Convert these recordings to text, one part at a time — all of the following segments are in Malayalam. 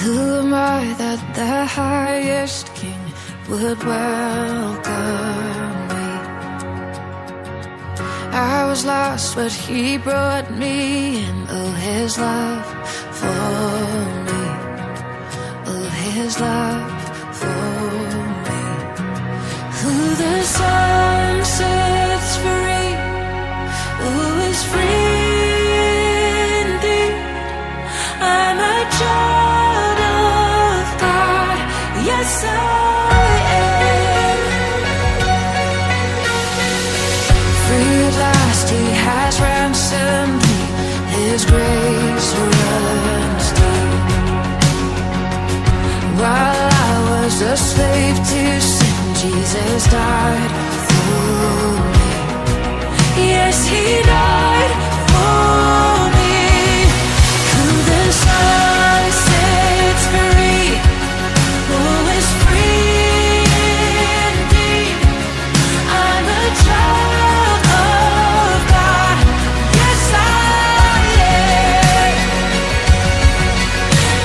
Who am I that the highest King would welcome me? I was lost, but He brought me in. Oh, His love for me. Oh, His love for me. Who the Son sets free, who is free indeed. I'm a child of God, yes I am. Free at last, He has ransomed me. His grace runs deep. While I was a slave to sin, Jesus died for me. Yes, He died for me. Who the Son sets free, who is free indeed. I'm a child of God, yes I am.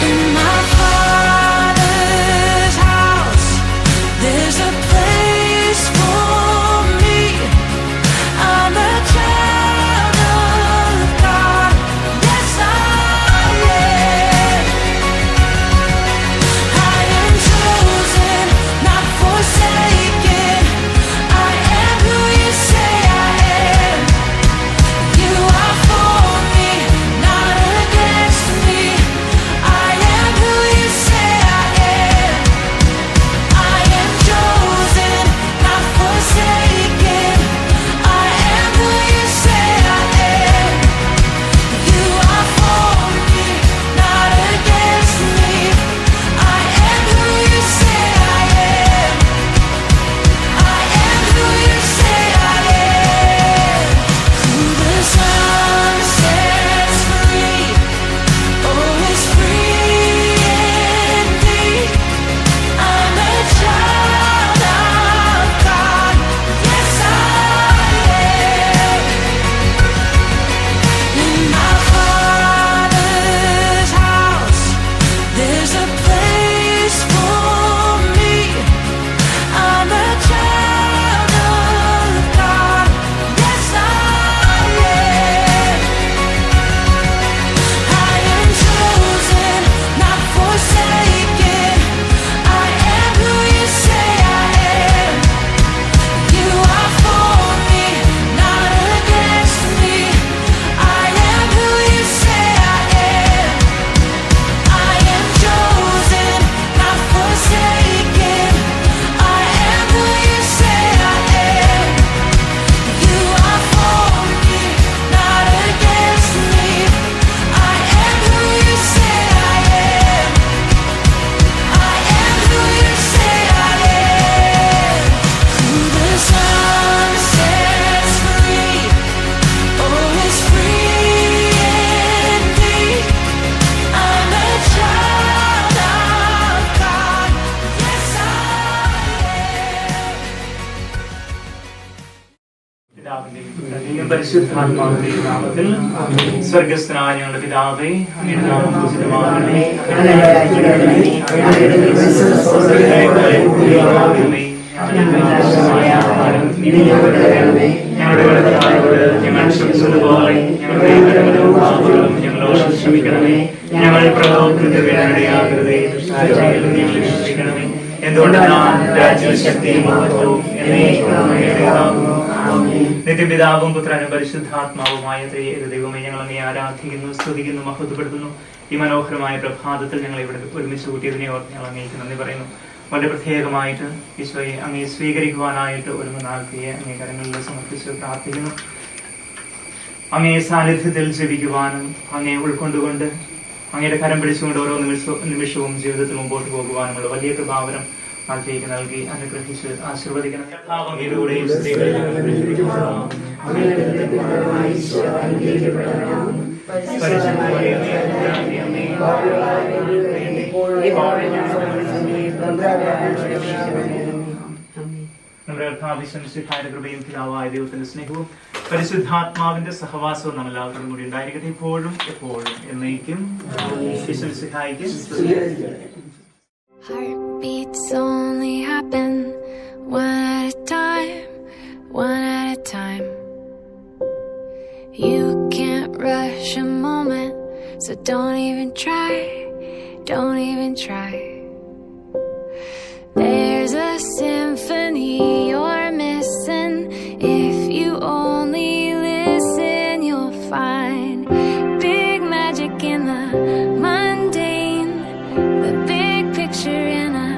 In my Father's house, there's a place for me. I'm a child of God, yes I am. I am chosen, not forsaken. I am who You say I am. You are for me, not against me. I am who You say I am. I am chosen, not forsaken. I am who You say I am. You are for me, not against me. I am who You say I am. I am who You say I am. Who the Son sets free, oh, is free indeed. I'm a child of God, yes I am. In my Father's house, there's a place for me. I'm a child of God, yes I am. I am chosen, not forsaken. I am who You say I am. You are for me, not against me. I am who You say I am. I am chosen, not forsaken. I am who You say I am. You are for me, not against me. I am who You say I am. I am who You say I am. Who the Son sets free, oh, is free indeed. I'm a child of God, yes I am. പിതാവിന്റെയും പരിശുദ്ധാത്മാവിന്റെയും നാമത്തിൽ സ്വർഗസ്ഥനായ ഞങ്ങളുടെ പിതാവേ, അങ്ങയുടെ നാമം പൂജിതമാകണമേ. അങ്ങയുടെ രാജ്യം വരണമേ. അങ്ങയുടെ തിരുമനസ്സുള്ളതുപോലെ ഞങ്ങൾക്ക് ആവശ്യമായ ആഹാരം ഇന്ന് ഞങ്ങൾക്ക് തരണമേ. ഞങ്ങളുടെ കടക്കാരോട് ഞങ്ങൾ ക്ഷമിച്ചതുപോലെ ഞങ്ങളുടെ കടങ്ങളും പാപങ്ങളും ഞങ്ങളോട് ക്ഷമിക്കണമേ. ഞങ്ങൾ പ്രലോഭനത്തിൽ വീഴാനിടയാകരുതേ, ദുഷ്ടാചാരങ്ങളിൽ നിന്ന് ഞങ്ങളെ രക്ഷിക്കണമേ. എന്തുകൊണ്ടെന്നാൽ രാജ്യവും ശക്തിയും മഹത്വവും എന്നേക്കും അങ്ങയുടേതാകുന്നു. ആമേൻ. നിത്യപിതാവും പുത്രനും പരിശുദ്ധാത്മാവുമായ ത്രിയേക ദൈവമേ, ഞങ്ങൾ അങ്ങയെ ആരാധിക്കുന്നു, സ്തുതിക്കുന്നു, മഹത്വപ്പെടുത്തുന്നു. ഈ മനോഹരമായ പ്രഭാതത്തിൽ ഞങ്ങൾ ഇവിടെ ഒരുമിച്ച് കൂട്ടിയതിനെ ഓർത്ത് ഞങ്ങൾ അങ്ങേക്ക് നന്ദി പറയുന്നു. വളരെ പ്രത്യേകമായിട്ട് ഈശോയെ അങ്ങയെ സ്വീകരിക്കുവാനായിട്ട് ഒരു നാൾക്കയെ അങ്ങേ കരങ്ങളിൽ സമർപ്പിച്ച് പ്രാർത്ഥിക്കുന്നു. അങ്ങയെ സാന്നിധ്യത്തിൽ ജീവിക്കുവാനും അങ്ങയെ ഉൾക്കൊണ്ടുകൊണ്ട് അങ്ങയുടെ കരം പിടിച്ചുകൊണ്ട് ഓരോ നിമിഷവും ജീവിതത്തിൽ മുമ്പോട്ട് പോകുവാനുമുള്ള വലിയ കൃപാവരം ആൾക്കേക്ക് നൽകി അനുഗ്രഹിച്ച് ആശീർവദിക്കണം. ഭാവങ്ങളിലൂടെയും നമ്മുടെ കൃപയും പിതാവായ ദൈവത്തിന്റെ സ്നേഹവും പരിശുദ്ധാത്മാവിന്റെ സഹവാസവും നമ്മൾ എല്ലാവരോടും കൂടി ഉണ്ടായിരിക്കട്ടെ, ഇപ്പോഴും എപ്പോഴും എന്നേക്കും. ഈശോമിശിഹായിക്ക് Heartbeats only happen one at a time, one at a time. You can't rush a moment, so don't even try, don't even try. There's a symphony you're missing. If you only listen, you'll find big magic in the mundane, the big picture in a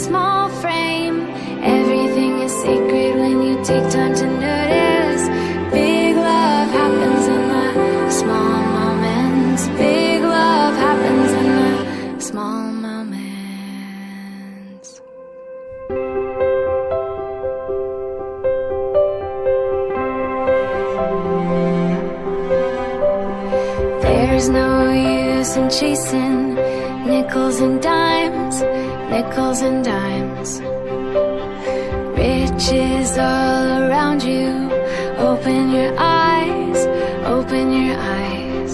small frame. Everything is sacred when you take time to notice. Big love happens in the small moments. Big love happens in the small moments. There's no use in chasing nickels and dimes, nickels and dimes. Riches all around you. Open your eyes, open your eyes.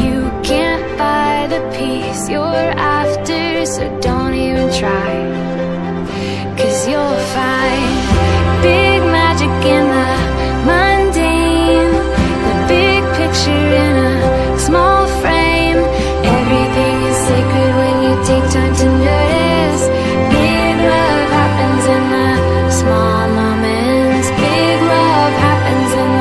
You can't buy the peace you're after, so don't even try. 'Cause you'll find big magic in the mundane, the big picture in a small frame. Everything is sacred when you take time to notice. Big love happens in the small moments. Big love happens in the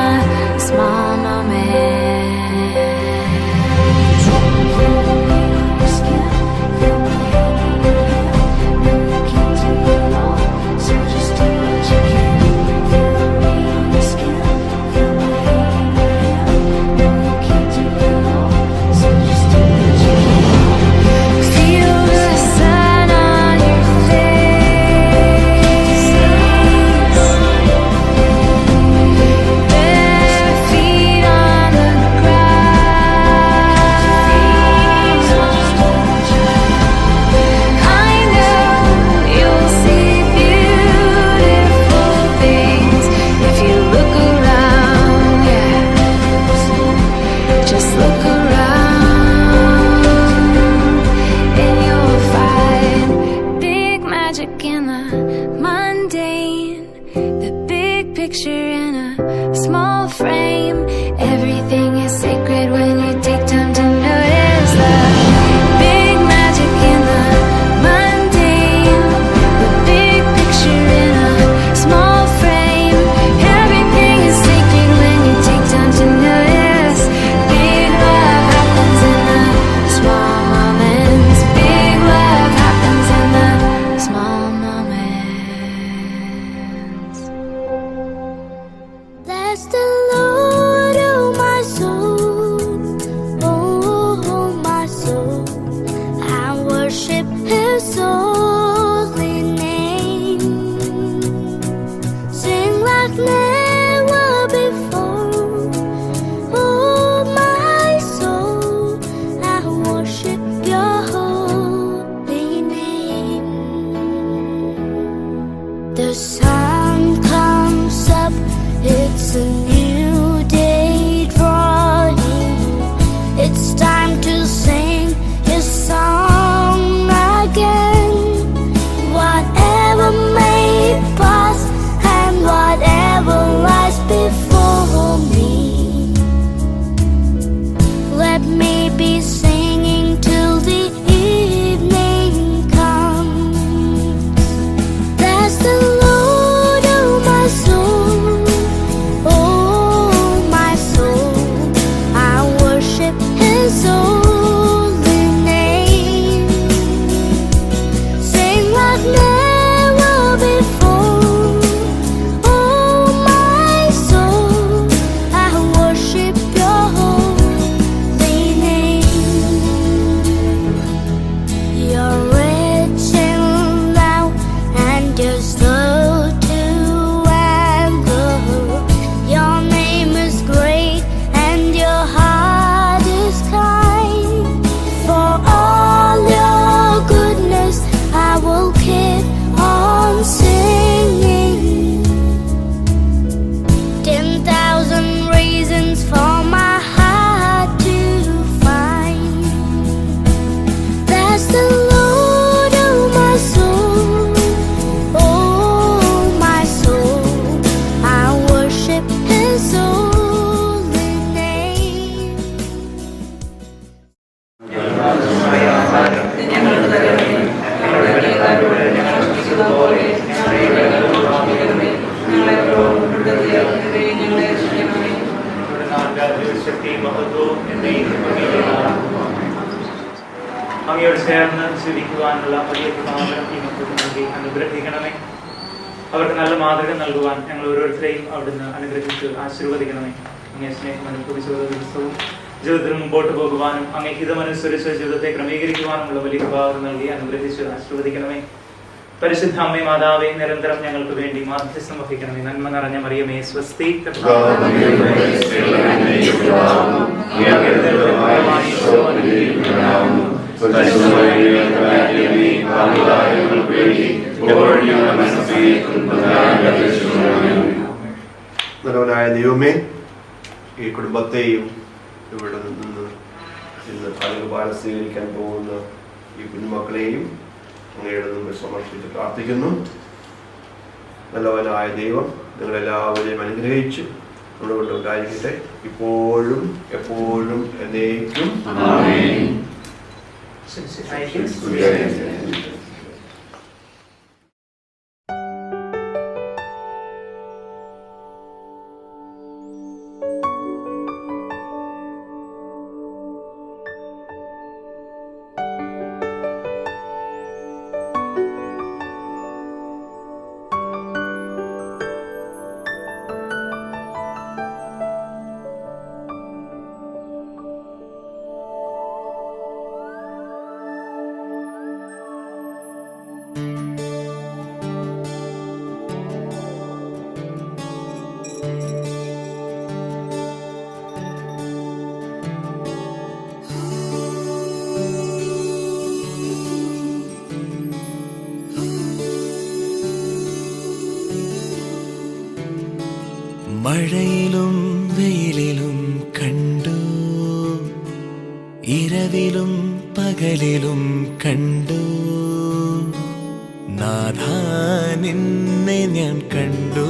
ശക്തിയും മഹത്വവും എന്നേക്കും അങ്ങയുടേതാണ്. അങ്ങയോട് ചേർന്ന് ജീവിക്കുവാനുള്ള വലിയ കൃപാവരം ഈ മക്കൾക്ക് നൽകി അനുഗ്രഹിക്കണമേ. അവർക്ക് നല്ല മാതൃക നൽകുവാൻ ഞങ്ങൾ ഓരോരുത്തരെയും അവിടുന്ന് അനുഗ്രഹിച്ച് ആശീർവദിക്കണമേ. അങ്ങേ സ്നേഹം അനുഭവിച്ച ഓരോ ദിവസവും ജീവിതത്തിൽ മുമ്പോട്ട് പോകുവാനും അങ്ങേ ഹിതമനുസരിച്ച് ജീവിതത്തെ ക്രമീകരിക്കുവാനുമുള്ള വലിയ കൃപാവരം നൽകി അനുഗ്രഹിച്ച് ആശീർവദിക്കണമേ. പരിശുദ്ധ അമ്മേ മാതാവേ, നിരന്തരം ഞങ്ങൾക്ക് വേണ്ടി മാധ്യസ്ഥം വഹിക്കണമേ. നന്മ നിറഞ്ഞ മറിയമേ, സ്വസ്തി. നല്ലവനായ ദൈവമേ, ഈ കുടുംബത്തെയും ഇവിടെ നിന്ന് ഇന്ന് ഫലകുപാലം സ്വീകരിക്കാൻ പോകുന്ന ഈ കുഞ്ഞുമക്കളെയും അങ്ങയുടെ മുമ്പിൽ സമർപ്പിച്ച് പ്രാർത്ഥിക്കുന്നു. നല്ലവനായ ദൈവം നിങ്ങളെല്ലാവരെയും അനുഗ്രഹിച്ച് നമ്മുടെ കൊണ്ട് ഉണ്ടായിരിക്കട്ടെ, ഇപ്പോഴും എപ്പോഴും എന്നേക്കും. മഴയിലും വെയിലിലും കണ്ടു, ഇരവിലും പകലിലും കണ്ടു, നാഥാ നിന്നെ ഞാൻ കണ്ടു.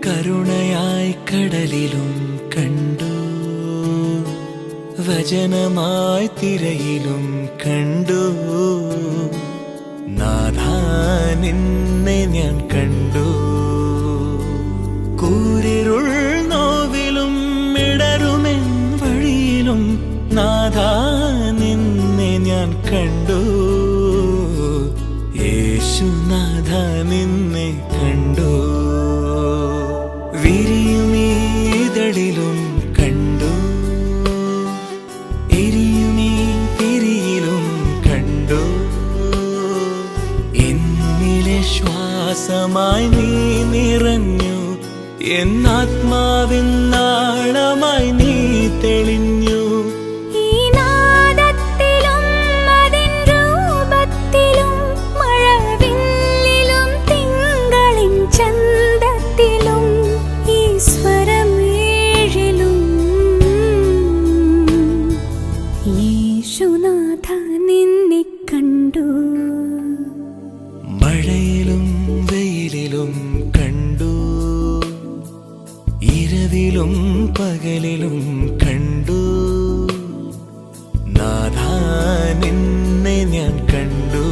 കരുണയായി കടലിലും കണ്ടു, വചനമായി തിരയിലും കണ്ടു, നാഥാ നിന്നെ ഞാൻ കണ്ടു. കൂരിരുൾ നോവിലും ഇടരുമെൻ വഴിയിലും നാഥാ നിന്നെ ഞാൻ കണ്ടു. യേശുനാഥ നിന്നെ കണ്ടു. വിരിയുമീതളിലും കണ്ടു, എരിയുമീ തിരിയിലും കണ്ടു, എന്നിലെ ശ്വാസമായി നീ നിറഞ്ഞു, എന്നാത്മാവിൻ നാളമായി നീ തെളിഞ്ഞു. മഴയിലും വെയിലിലും കണ്ടു, ഇരവിലും പകലിലും കണ്ടു, നാഥാ നിന്നെ ഞാൻ കണ്ടു.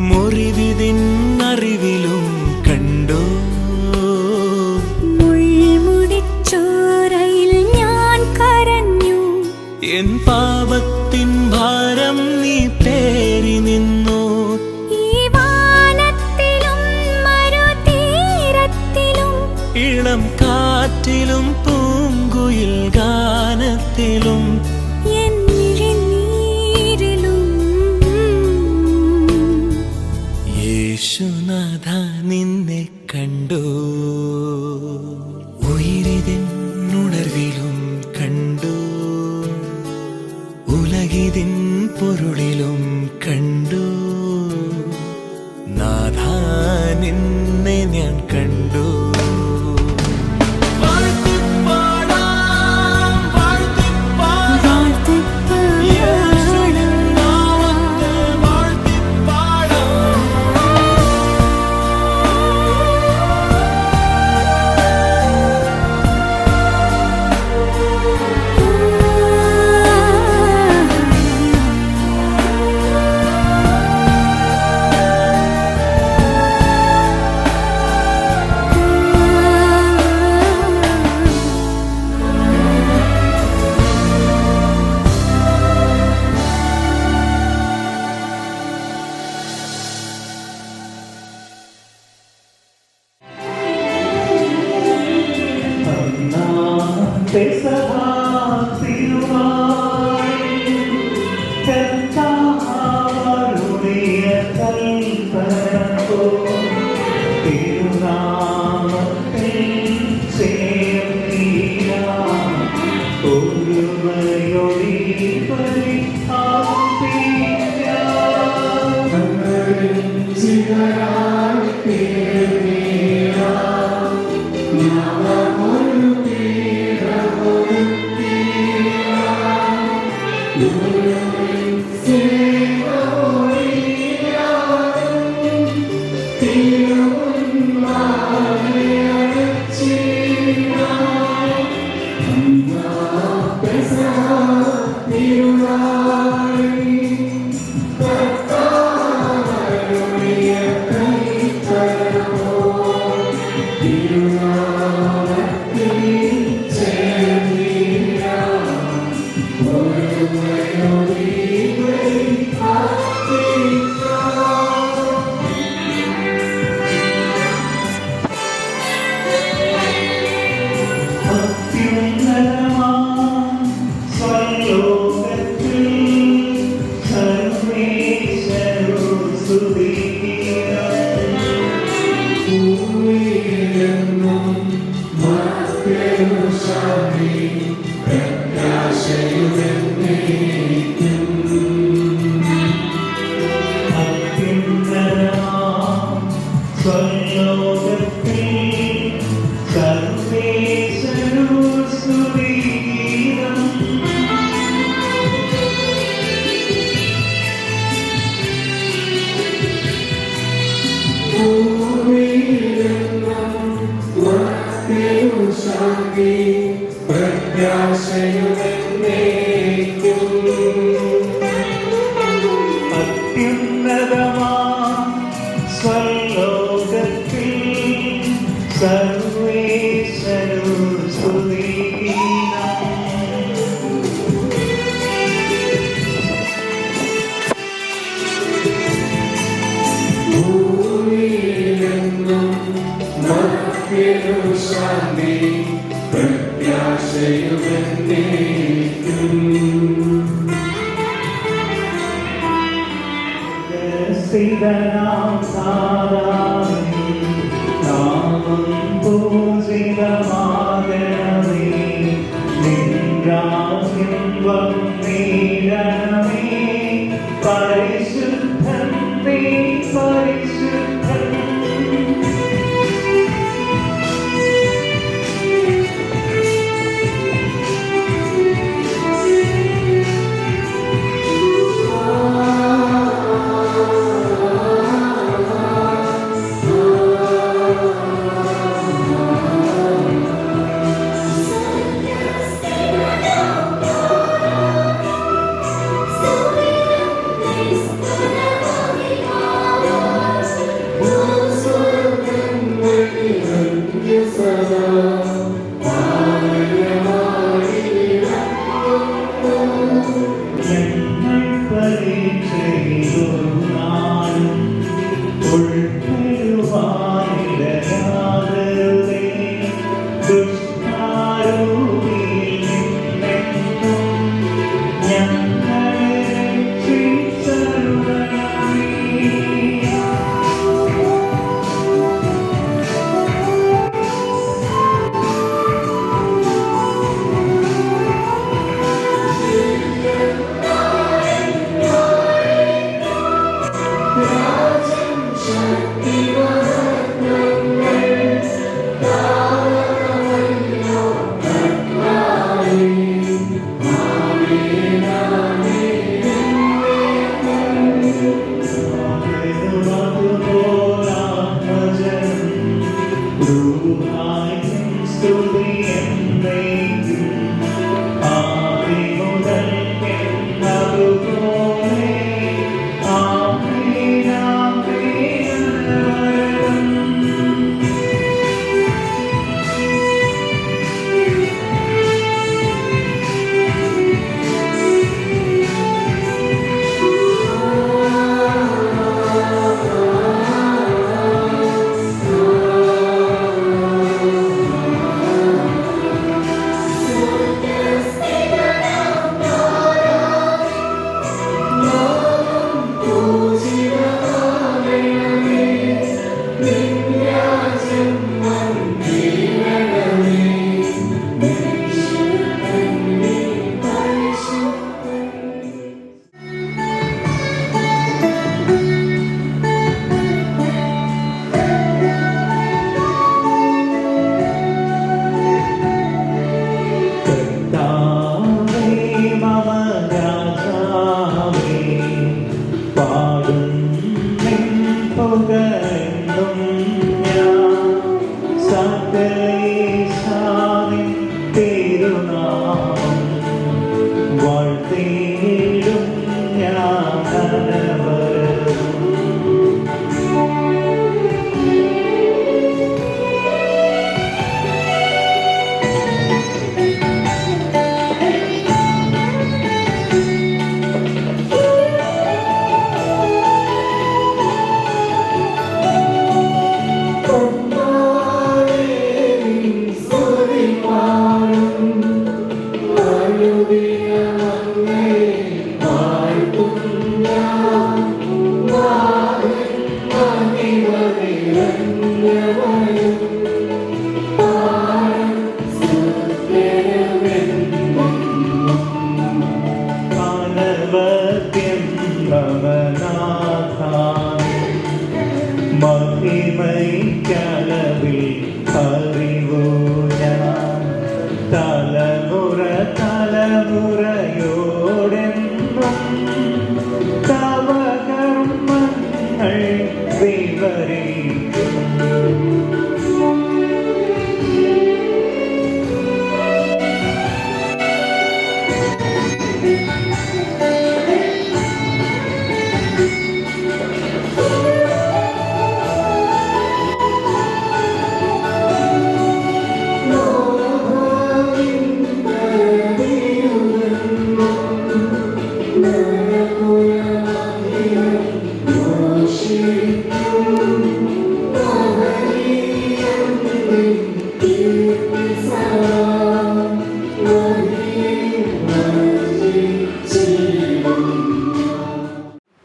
മുറിവിതിൻ അറിവിലും കണ്ടു, മുൾമുടിച്ചോരയിൽ ഞാൻ കരഞ്ഞു, എൻ പാപത്തിൻ ഭാരം നീ പേറി നിന്നു. ഈ വാനത്തിലും മരുതീരത്തിലും ഇളം കാറ്റിലും പൂങ്കുയിൽ ഗാനത്തിലും യേശുനാഥ നിന്നെ കണ്ടു. പൊരുളിലും കണ്ടു നാഥാ നിന്നെ ഞാൻ കണ്ടു.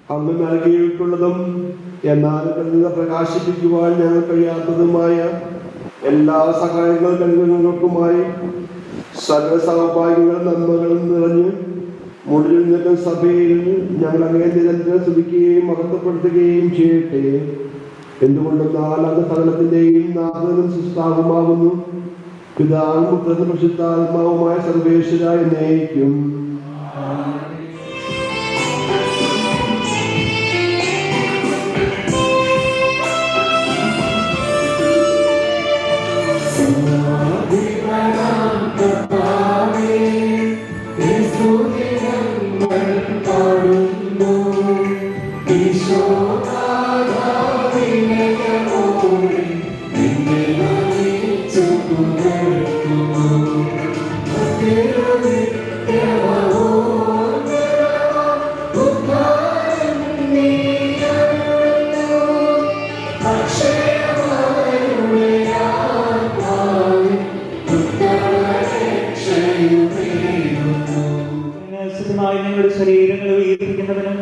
അങ്ങ് നൽകിയിട്ടുള്ളതും എന്നാൽ പ്രകാശിപ്പിക്കുവാൻ ഞങ്ങൾ കഴിയാത്തതുമായ എല്ലാ സഹായങ്ങളും അനുഗ്രഹങ്ങൾക്കുമായി സകല സൗഭാഗ്യങ്ങളും നന്മകളും നിറഞ്ഞ് മുഴുവൻ നിൽക്കുന്ന സഭയിൽ ഞങ്ങൾ അങ്ങേ നിരന്തരം സ്തുതിക്കുകയും മഹത്വപ്പെടുത്തുകയും ചെയ്യട്ടെ. എന്തുകൊണ്ടെന്നാൽ അത് സകലത്തിന്റെയും നാഥനും സൃഷ്ടാവുമാകുന്നു. പിതാവും പുത്രനും പരിശുദ്ധാത്മാവുമായ സർവേശ്വര എന്നേക്കും. ഞങ്ങളുടെ ശരീരങ്ങളെ ഉയർപ്പിക്കുന്നവനും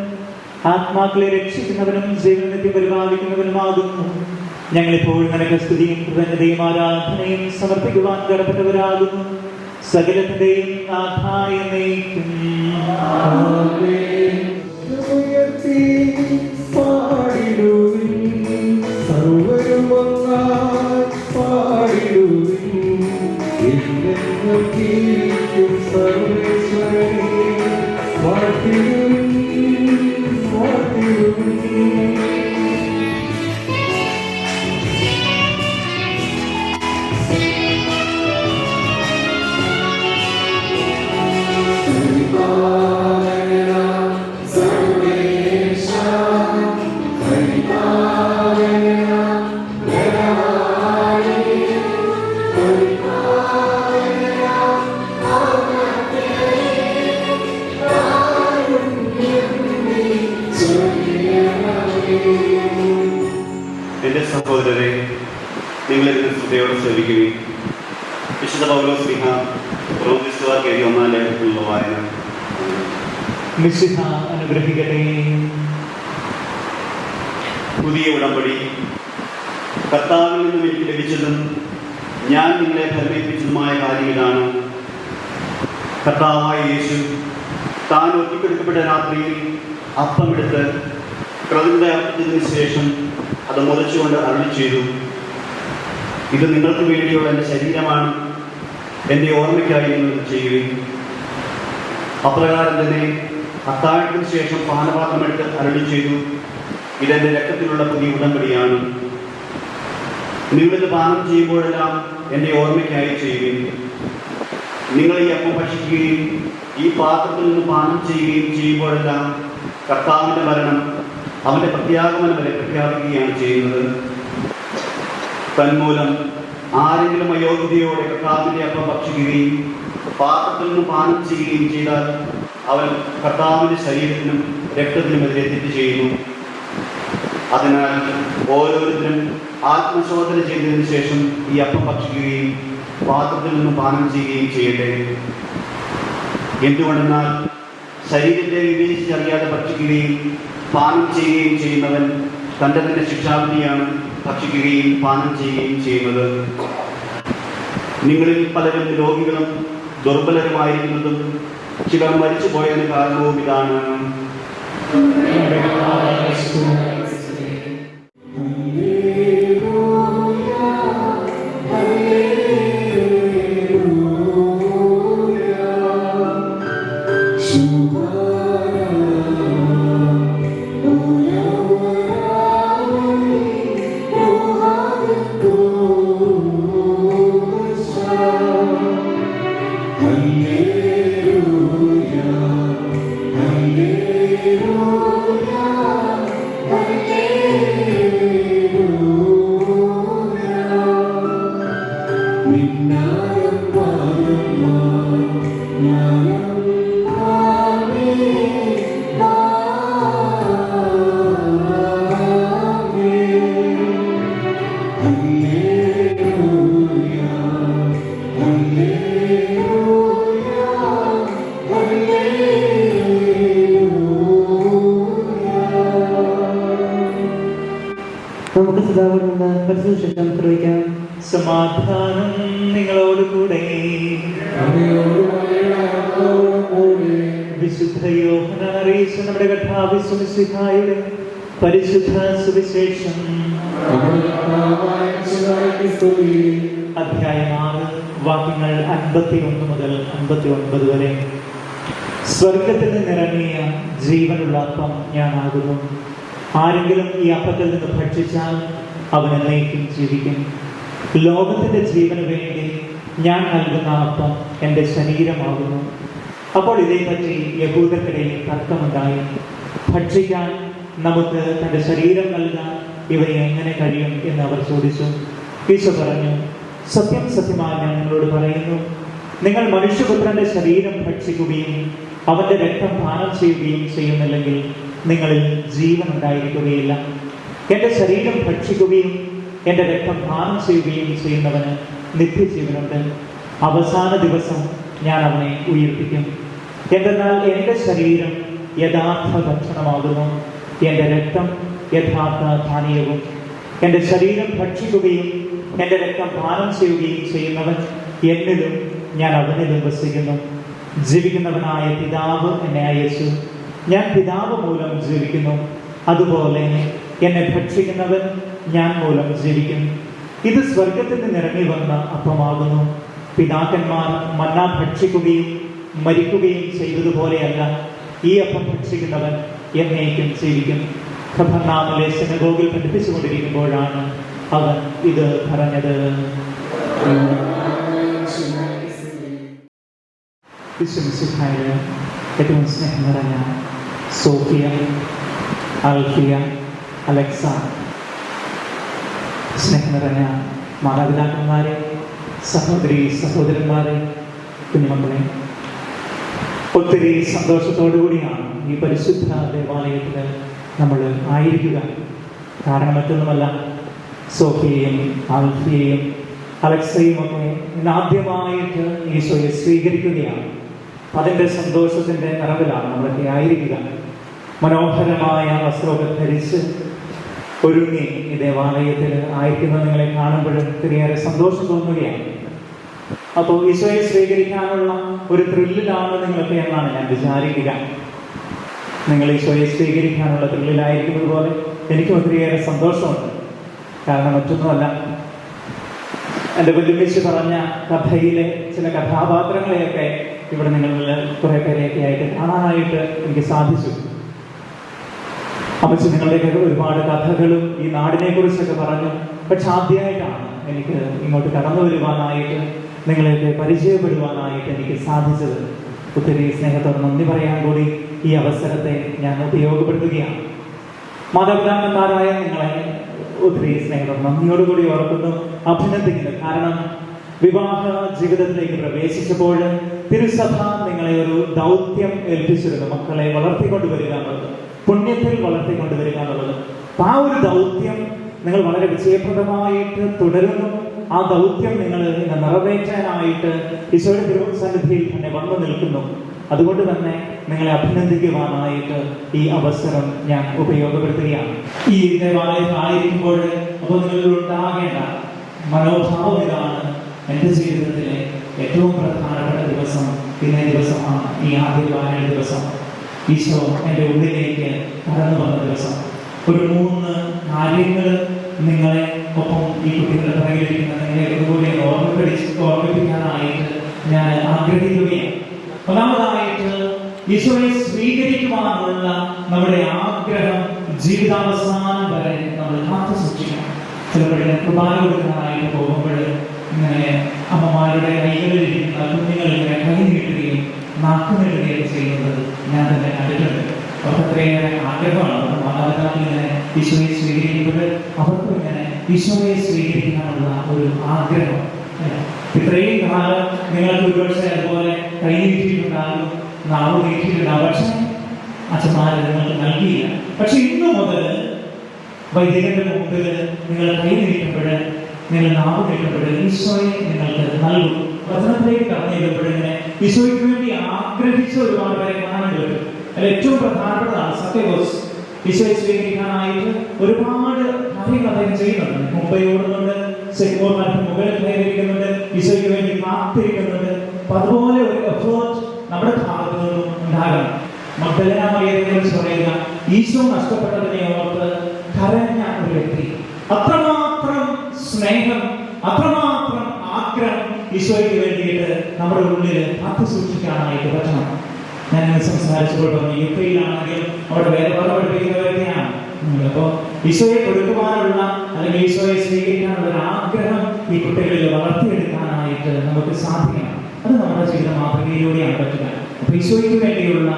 ആത്മാക്കളെ രക്ഷിക്കുന്നവനും ജീവനത്തെ പരിപാലിക്കുന്നവനുമാകുന്നു. ഞങ്ങളിപ്പോൾ നിനക്ക് സ്തുതിയും കൃതജ്ഞതയും ആരാധനയും സമർപ്പിക്കുവാൻ കടപ്പെട്ടവരാകുന്നു. സകലത്തിന്റെയും നാഥായ എന്നേക്കും. എൻ്റെ സഹോദരരെ, നിങ്ങളിതിന് ശ്രദ്ധയോടെ ശ്രമിക്കുകയും വിശുദ്ധ പൗലോസ് ശ്ലീഹ റോമിസ്തുകാർക്ക് എഴുതിയ 1-ാം ലേഖനത്തിലുള്ള വായന. മിശിഹ അനുഗ്രഹിക്കട്ടെ. പുതിയ ഉടമ്പടി. കർത്താവിൽ നിന്നും എനിക്ക് ലഭിച്ചതും ഞാൻ നിങ്ങളെ ഫലമേൽപ്പിച്ചതുമായ കാര്യങ്ങളാണ്. കർത്താവായ യേശു താൻ ഒറ്റപ്പെടുത്തപ്പെട്ട രാത്രിയിൽ അപ്പമെടുത്ത് കൃതജ്ഞത അർപ്പിച്ചതിന് ശേഷം അത് മുറിച്ചുകൊണ്ട് അരുളി ചെയ്തു, ഇത് നിങ്ങൾക്ക് വേണ്ടിയുള്ള എൻ്റെ ശരീരമാണ്, എൻ്റെ ഓർമ്മയ്ക്കായി നിങ്ങൾ ചെയ്യുകയും. അപ്രകാരം തന്നെ അത്താഴത്തിന് ശേഷം പാനപാത്രമെടുത്ത് അരുളി ചെയ്തു, ഇതെൻ്റെ രക്തത്തിലുള്ള പുതിയ ഉടമ്പടിയാണ്. നിങ്ങളിത് പാനം ചെയ്യുമ്പോഴെല്ലാം എൻ്റെ ഓർമ്മയ്ക്കായി ചെയ്യുകയും. നിങ്ങൾ ഈ അപ്പം ഭക്ഷിക്കുകയും ഈ പാത്രത്തിൽ നിന്ന് പാനം ചെയ്യുകയും ചെയ്യുമ്പോഴെല്ലാം കർത്താവിൻ്റെ മരണം അവൻ്റെ പ്രത്യാഗമനം വരെ പ്രഖ്യാപിക്കുകയാണ് ചെയ്യുന്നത്. തന്മൂലം ആരെങ്കിലും അയോഗ്യതയോടെ കർത്താവിൻ്റെ അപ്പം ഭക്ഷിക്കുകയും പാത്രത്തിൽ നിന്ന് പാനം ചെയ്യുകയും ചെയ്താൽ അവൻ കർത്താവിൻ്റെ ശരീരത്തിനും രക്തത്തിനുമെതിരെ തെറ്റ് ചെയ്യുന്നു. അതിനാൽ ഓരോരുത്തരും ആത്മശോധന ചെയ്തതിനു ശേഷം ഈ അപ്പം ഭക്ഷിക്കുകയും പാത്രത്തിൽ നിന്ന് പാനം ചെയ്യുകയും ചെയ്യട്ടെ. എന്തുകൊണ്ടെന്നാൽ ശരീരത്തെ വിവേചിച്ചറിയാതെ ഭക്ഷിക്കുകയും പാനം ചെയ്യുകയും ചെയ്യുന്നവൻ തൻ്റെ തന്നെ ശിക്ഷാവിധിയാണ് ഭക്ഷിക്കുകയും പാനം ചെയ്യുകയും ചെയ്യുന്നത്. നിങ്ങളിൽ പലരും രോഗികളും ദുർബലരുമായിരിക്കുന്നതും ചിലർ മരിച്ചു പോയതിന് കാരണവും ഇതാണ്. നമുക്ക് സദാവുന്ന പരിശുദ്ധം പ്രയോഗിക്കാം. സമാധാനം നിങ്ങളോട് കൂടെ. വിശുദ്ധ യോഹന്നാൻ അറിയിച്ച നമ്മുടെ കർത്താവ് യേശുമിശിഹായുടെ പരിശുദ്ധ സുവിശേഷം അധ്യായം 6 വാക്യങ്ങൾ 51 മുതൽ 59 വരെ. സ്വർഗത്തിൽ നിന്നിറങ്ങിയ ജീവനുള്ള അപ്പം ഞാനാകുന്നു. ആരെങ്കിലും ഈ അപ്പത്തിൽ നിന്ന് ഭക്ഷിച്ചാൽ അവൻ എന്നേക്കും ജീവിക്കും. ലോകത്തിന്റെ ജീവന് വേണ്ടി ഞാൻ നൽകുന്ന അപ്പം എൻ്റെ ശരീരമാകുന്നു. അപ്പോൾ ഇതേപ്പറ്റി യഹൂദർക്കിടയിൽ തർക്കമുണ്ടായി. ഭക്ഷിക്കാൻ നമുക്ക് തൻ്റെ ശരീരം നൽകാൻ ഇവയെ എങ്ങനെ കഴിയും എന്ന് അവർ ചോദിച്ചു. ഈശോ പറഞ്ഞു, സത്യം സത്യമായി ഞാൻ നിങ്ങളോട് പറയുന്നു, നിങ്ങൾ മനുഷ്യപുത്രന്റെ ശരീരം ഭക്ഷിക്കുകയും അവന്റെ രക്തം പാനം ചെയ്യുകയും ചെയ്യുന്നില്ലെങ്കിൽ നിങ്ങളിൽ ജീവൻ ഉണ്ടായിരിക്കുകയില്ല. എൻ്റെ ശരീരം ഭക്ഷിക്കുകയും എൻ്റെ രക്തം പാനം ചെയ്യുകയും ചെയ്യുന്നവന് നിത്യജീവനുണ്ട്. അവസാന ദിവസം ഞാൻ അവനെ ഉയർപ്പിക്കും. എന്തെന്നാൽ എൻ്റെ ശരീരം യഥാർത്ഥ ഭക്ഷണമാകുന്നു, എൻ്റെ രക്തം യഥാർത്ഥ പാനീയവും. എൻ്റെ ശരീരം ഭക്ഷിക്കുകയും എൻ്റെ രക്തം പാനം ചെയ്യുകയും ചെയ്യുന്നവൻ എന്നിലും ഞാൻ അവനിലും വസിക്കുന്നു. ജീവിക്കുന്നവനായ പിതാവ് എന്നെ അയച്ചു. ഞാൻ പിതാവ് മൂലം ജീവിക്കുന്നു. അതുപോലെ എന്നെ ഭക്ഷിക്കുന്നവൻ ഞാൻ മൂലം ജീവിക്കും. ഇത് സ്വർഗത്തിൽ നിന്നിറങ്ങി വന്ന അപ്പമാകുന്നു. പിതാക്കന്മാർ മന്ന ഭക്ഷിക്കുകയും മരിക്കുകയും ചെയ്തതുപോലെയല്ല, ഈ അപ്പം ഭക്ഷിക്കുന്നവൻ എന്നേക്കും ജീവിക്കും. കഫർനഹൂമിലെ സിനഗോഗിൽ പഠിപ്പിച്ചുകൊണ്ടിരിക്കുമ്പോഴാണ് അവൻ ഇത് പറഞ്ഞത്. യേശുമിശിഹായുടെ ഏറ്റവും സ്നേഹം നിറഞ്ഞ സോഫിയ, അൽഫിയ, അലക്സ, സ്നേഹം നിറഞ്ഞ മാതാപിതാക്കന്മാരെ, സഹോദരി സഹോദരന്മാരെ, കുഞ്ഞുമക്കളെ, ഒത്തിരി സന്തോഷത്തോടു കൂടിയാണ് ഈ പരിശുദ്ധ ദേവാലയത്തിൽ നമ്മൾ ആയിരിക്കുക. കാരണം മറ്റൊന്നുമല്ല, സോഫിയയും ആൽഫിയയും അലക്സയും ഒക്കെ ഇന്നാദ്യമായിട്ട് ഈശോയെ സ്വീകരിക്കുകയാണ്. അതിൻ്റെ സന്തോഷത്തിൻ്റെ നിറവിലാണ് നമ്മളൊക്കെ ആയിരിക്കുക. മനോഹരമായ വസ്ത്രമൊക്കെ ധരിച്ച് ഒരുങ്ങി ഈ ദേവാലയത്തിൽ ആയിരിക്കുന്നത് നിങ്ങളെ കാണുമ്പോൾ ഒത്തിരിയേറെ സന്തോഷം തോന്നുകയാണ്. അപ്പോൾ ഈശോയെ സ്വീകരിക്കാനുള്ള ഒരു ത്രില്ലിലാണ് നിങ്ങൾക്ക് എന്നാണ് ഞാൻ വിചാരിക്കുക. നിങ്ങൾ ഈശോയെ സ്വീകരിക്കാനുള്ള ത്രില്ലിലായിരിക്കുന്നത് പോലെ എനിക്കും ഒത്തിരിയേറെ സന്തോഷമുണ്ട്. കാരണം മറ്റൊന്നുമല്ല, എൻ്റെ വല്യമ്മച്ചി പറഞ്ഞ കഥയിലെ ചില കഥാപാത്രങ്ങളെയൊക്കെ ഇവിടെ നിങ്ങളിൽ കുറേ പേരെയൊക്കെ ആയിട്ട് കാണാനായിട്ട് എനിക്ക് സാധിച്ചു. അമ്മച്ചി നിങ്ങളുടെയൊക്കെ ഒരുപാട് കഥകളും ഈ നാടിനെ കുറിച്ചൊക്കെ പറഞ്ഞു. പക്ഷെ ആദ്യമായിട്ടാണ് എനിക്ക് ഇങ്ങോട്ട് കടന്നു വരുവാനായിട്ട്, നിങ്ങളെയൊക്കെ പരിചയപ്പെടുവാനായിട്ട് എനിക്ക് സാധിച്ചത്. ഒത്തിരി സ്നേഹത്തോടെ നന്ദി പറയാൻ കൂടി ഈ അവസരത്തെ ഞാൻ ഉപയോഗപ്പെടുത്തുകയാണ്. മാതാപിതാക്കന്മാരായ നിങ്ങളെ ഒത്തിരി സ്നേഹത്തോടെ നന്ദിയോടുകൂടി ഓർക്കുന്നു, അഭിനന്ദിക്കുന്നു. കാരണം വിവാഹ ജീവിതത്തിലേക്ക് പ്രവേശിച്ചപ്പോൾ തിരുസഭ നിങ്ങളെ ഒരു ദൗത്യം ഏൽപ്പിച്ചിരുന്നു, മക്കളെ വളർത്തിക്കൊണ്ടുവരിക എന്നുള്ളത്, പുണ്യത്തിൽ വളർത്തിക്കൊണ്ടുവരിക എന്നുള്ളത്. അപ്പൊ ആ ഒരു ദൗത്യം നിങ്ങൾ വളരെ വിജയപ്രദമായിട്ട് തുടരുന്നു. ആ ദൗത്യം നിങ്ങൾ നിറവേറ്റാനായിട്ട് ഈശോയുടെ തിരുസന്നിധിയിൽ തന്നെ വന്നു നിൽക്കുന്നു. അതുകൊണ്ട് തന്നെ നിങ്ങളെ അഭിനന്ദിക്കുവാനായിട്ട് ഈ അവസരം ഞാൻ ഉപയോഗപ്പെടുത്തുകയാണ്. ഈ ദേവാലയത്തിലായിരിക്കുമ്പോൾ അപ്പോൾ നിങ്ങളിൽ ഉണ്ടാകേണ്ട മനോഭാവം ഇതാണ്: എൻ്റെ ജീവിതത്തിലെ ഏറ്റവും പ്രധാനപ്പെട്ട ദിവസം ഇന്നേ ദിവസമാണ്, ഈ ആദ്യ ദിവസം. ഈശോ എൻ്റെ ഉള്ളിലേക്ക് കടന്നു വന്ന ദിവസം. ഒരു 3 കാര്യങ്ങൾ നിങ്ങളെ ഒപ്പം ഈ കുട്ടികളുടെ പുറകിലിരിക്കുന്ന നിങ്ങളെ ഇതുപോലെ ഓർമ്മിപ്പിക്കാനായിട്ട് ഞാൻ ആഗ്രഹിക്കുകയാണ്. ഒന്നാമതായിട്ട്, ഈശോയെ സ്വീകരിക്കുവാനുള്ള നമ്മുടെ ആഗ്രഹം ജീവിതാവസാനം വരെ നമ്മൾ കാത്തു സൂക്ഷിക്കണം. ചിലപ്പോഴേ കുർബാന കൊടുക്കാനായിട്ട് പോകുമ്പോൾ ഇങ്ങനെ അമ്മമാരുടെ കൈകളിലിരിക്കുന്ന കുഞ്ഞുങ്ങളിങ്ങനെ കൈ നീട്ടുകയും നാക്ക് നീട്ടുകയും ചെയ്യുന്നത് ഞാൻ തന്നെ കണ്ടിട്ടുണ്ട്. അവർക്ക് അത്രയേറെ ആഗ്രഹമാണ് മാതാപിതാക്കളിങ്ങനെ ഈശോയെ സ്വീകരിക്കുമ്പോൾ അവർക്കും ഇങ്ങനെ ഈശോയെ സ്വീകരിക്കാനുള്ള ഒരു ആഗ്രഹം. ഇത്രയും കാലം നിങ്ങൾക്ക് ഒരുപക്ഷെ അതുപോലെ കൈ നീട്ടിയിട്ടുണ്ടാകും, നാവ് നീട്ടിയിട്ടുണ്ടാകും, പക്ഷെ അച്ഛന്മാർ നിങ്ങൾക്ക് നൽകിയില്ല. പക്ഷെ ഇന്നു മുതൽ വൈദികന്റെ മുമ്പിൽ നിങ്ങൾ കൈ നീട്ടുമ്പോൾ, നിങ്ങൾ നാവ് നീട്ടുമ്പോൾ ഈശോയെ നിങ്ങൾക്ക് നൽകും. വചനത്തിലേക്ക് കടന്നു ചെല്ലുമ്പോഴിങ്ങനെ ഈശോയ്ക്ക് വേണ്ടി ആഗ്രഹിച്ച ഒരുപാട് പേരെ കാണാൻ പറ്റും. അതിൽ ഏറ്റവും പ്രധാനപ്പെട്ടതാണ് സത്യഗോസ്. ഈശോയെ സ്വീകരിക്കാനായിട്ട് ഒരുപാട് കാര്യങ്ങൾ അദ്ദേഹം ചെയ്യുന്നുണ്ട്. മുംബൈ ഓടുന്നുണ്ട്, സെക്യൂർ മറ്റു മുകളിൽ കയറിയിരിക്കുന്നുണ്ട്, ഈശോയ്ക്ക് വേണ്ടി കാത്തിരിക്കുന്നുണ്ട്. അപ്പൊ അതുപോലെ ഒരു എഫേർട്ട് നമ്മുടെ ഭാഗത്തു നിന്നും ഉണ്ടാകണം. മഗ്ദലേന മറിയത്തെ കുറിച്ച് പറയുക, ഈശോ നഷ്ടപ്പെട്ടതിനെ ഓർത്ത് കരഞ്ഞ ഒരു വ്യക്തി. അത്രമാത്രം സ്നേഹം, അത്രമാത്രം ആഗ്രഹം ഈശോയ്ക്ക് വേണ്ടിയിട്ട് നമ്മുടെ ഉള്ളിൽ കാത്തു സൂക്ഷിക്കാനായിട്ട് പറ്റണം. ഞാൻ ഇന്ന് സംസാരിച്ചപ്പോൾ പറഞ്ഞു, UK-യിലാണെങ്കിൽ അവിടെ വേറെ പഠിപ്പിക്കുന്നവരൊക്കെയാണ്. അപ്പോൾ ഈശോയെ കൊടുക്കുവാനുള്ള അല്ലെങ്കിൽ ഈശോയെ സ്വീകരിക്കാനുള്ള ഒരു ആഗ്രഹം ഈ കുട്ടികളിൽ വളർത്തിയെടുക്കാനായിട്ട് നമുക്ക് സാധിക്കണം. അത് നമ്മുടെ ജീവിത മാതൃകയിലൂടെയാണ് പറ്റുക. അപ്പൊ ഈശോയ്ക്ക് വേണ്ടിയുള്ള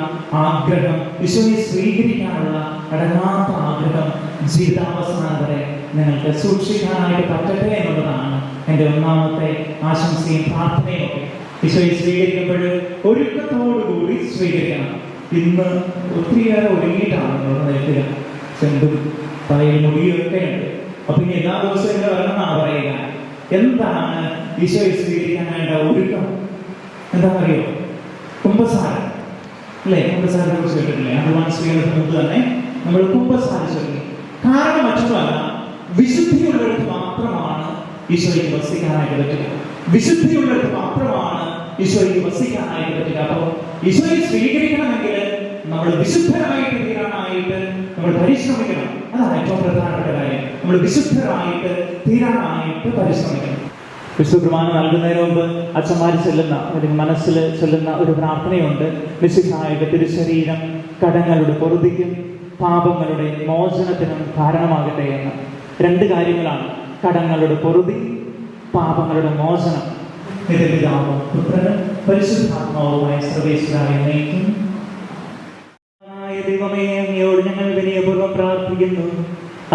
ആഗ്രഹം, ഈശോയെ സ്വീകരിക്കാനുള്ള അടങ്ങാത്ത ആഗ്രഹം ജീവിതാവസാനം വരെ നിങ്ങൾക്ക് സൂക്ഷിക്കാനായിട്ട് പറ്റട്ടെ എന്നുള്ളതാണ് എൻ്റെ ഒന്നാമത്തെ ആശംസയും പ്രാർത്ഥനയും ഒക്കെ. ഈശോയെ സ്വീകരിക്കുമ്പോൾ ഒരുക്കത്തോടുകൂടി സ്വീകരിക്കണം. ഇന്ന് ഒത്തിരിയേറെ ഒരുങ്ങിയിട്ടാണ് നമ്മൾ നിൽക്കുക. ചെണ്ടും തലയിൽ മുടിയൊക്കെ ഉണ്ട്. അപ്പൊ ഇനി എല്ലാ ദിവസവും ഇവിടെ വരണമെന്നാണ് പറയുക. എന്താണ് ഈശോയെ സ്വീകരിക്കാൻ വേണ്ട ഒരുക്കം? എന്താണെന്നറിയോ? കുമ്പസാരം അല്ലേ? കുമ്പസാരത്തെ കുറിച്ച് കേട്ടിട്ടില്ലേ? അഡ്വാൻസ് ചെയ്യുന്നതിന് മുമ്പ് തന്നെ നമ്മൾ കുമ്പസാരം ചൊല്ലി. കാരണം മറ്റൊന്നുമല്ല, വിശുദ്ധിയുള്ളിടത്ത് മാത്രമാണ് ഈശോയ്ക്ക് വസിക്കാനായിട്ട് പറ്റുക. വിശുദ്ധിയുള്ളിടത്ത് മാത്രമാണ് ഈശോയ്ക്ക് വസിക്കാനായിട്ട് പറ്റുക. അപ്പോൾ ഈശോയെ സ്വീകരിക്കണമെങ്കിൽ നമ്മൾ വിശുദ്ധരായിട്ട് തീരാനായിട്ട് നമ്മൾ പരിശ്രമിക്കണം. അതാണ് ഏറ്റവും പ്രധാനപ്പെട്ട കാര്യം. നമ്മൾ വിശുദ്ധരായിട്ട് തീരാനായിട്ട് പരിശ്രമിക്കണം. വിശുദ്ധ കുർബാന നൽകുന്നതിന് മുമ്പ് അച്ഛന്മാർ ചൊല്ലുന്ന അല്ലെങ്കിൽ മനസ്സിൽ ചൊല്ലുന്ന ഒരു പ്രാർത്ഥനയുണ്ട്. മിശിഹായുടെ തിരുശരീരം കടങ്ങളുടെ പൊറുതിക്കും പാപങ്ങളുടെ മോചനത്തിനും കാരണമാകട്ടെ എന്ന്. 2 കാര്യങ്ങളാണ്: കടങ്ങളുടെ പൊറുതി, പാപങ്ങളുടെ മോചനം. പിതാവും പുത്രനും പരിശുദ്ധാത്മാവുമായ സർവേശ്വരനായ ദൈവമേ, അങ്ങയോട് ഞങ്ങൾ വിനയപൂർവ്വം പ്രാർത്ഥിക്കുന്നു.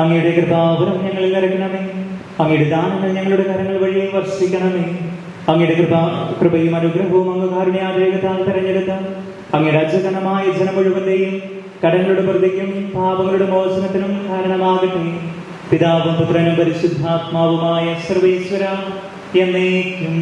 അങ്ങയുടെ കൃപാവരം ഞങ്ങളിൽ നിറയ്ക്കണമേ. അങ്ങയുടെ ദാനങ്ങൾ ഞങ്ങളുടെ കരങ്ങൾ വഴി വർഷിക്കണമേ. അങ്ങയുടെ കൃപയും അനുഗ്രഹവും അങ്ങ് കാരുണ്യാതിരേകത്താൽ തെരഞ്ഞെടുത്ത അങ്ങയുടെ അജഗണമായ ജനം മുഴുവന്റെയും കടങ്ങളുടെ പ്രതിക്കും പാപങ്ങളുടെ മോചനത്തിനും കാരണമാകട്ടെ. പിതാവും പുത്രനും പരിശുദ്ധാത്മാവുമായ സർവേശ്വര എന്നേക്കും.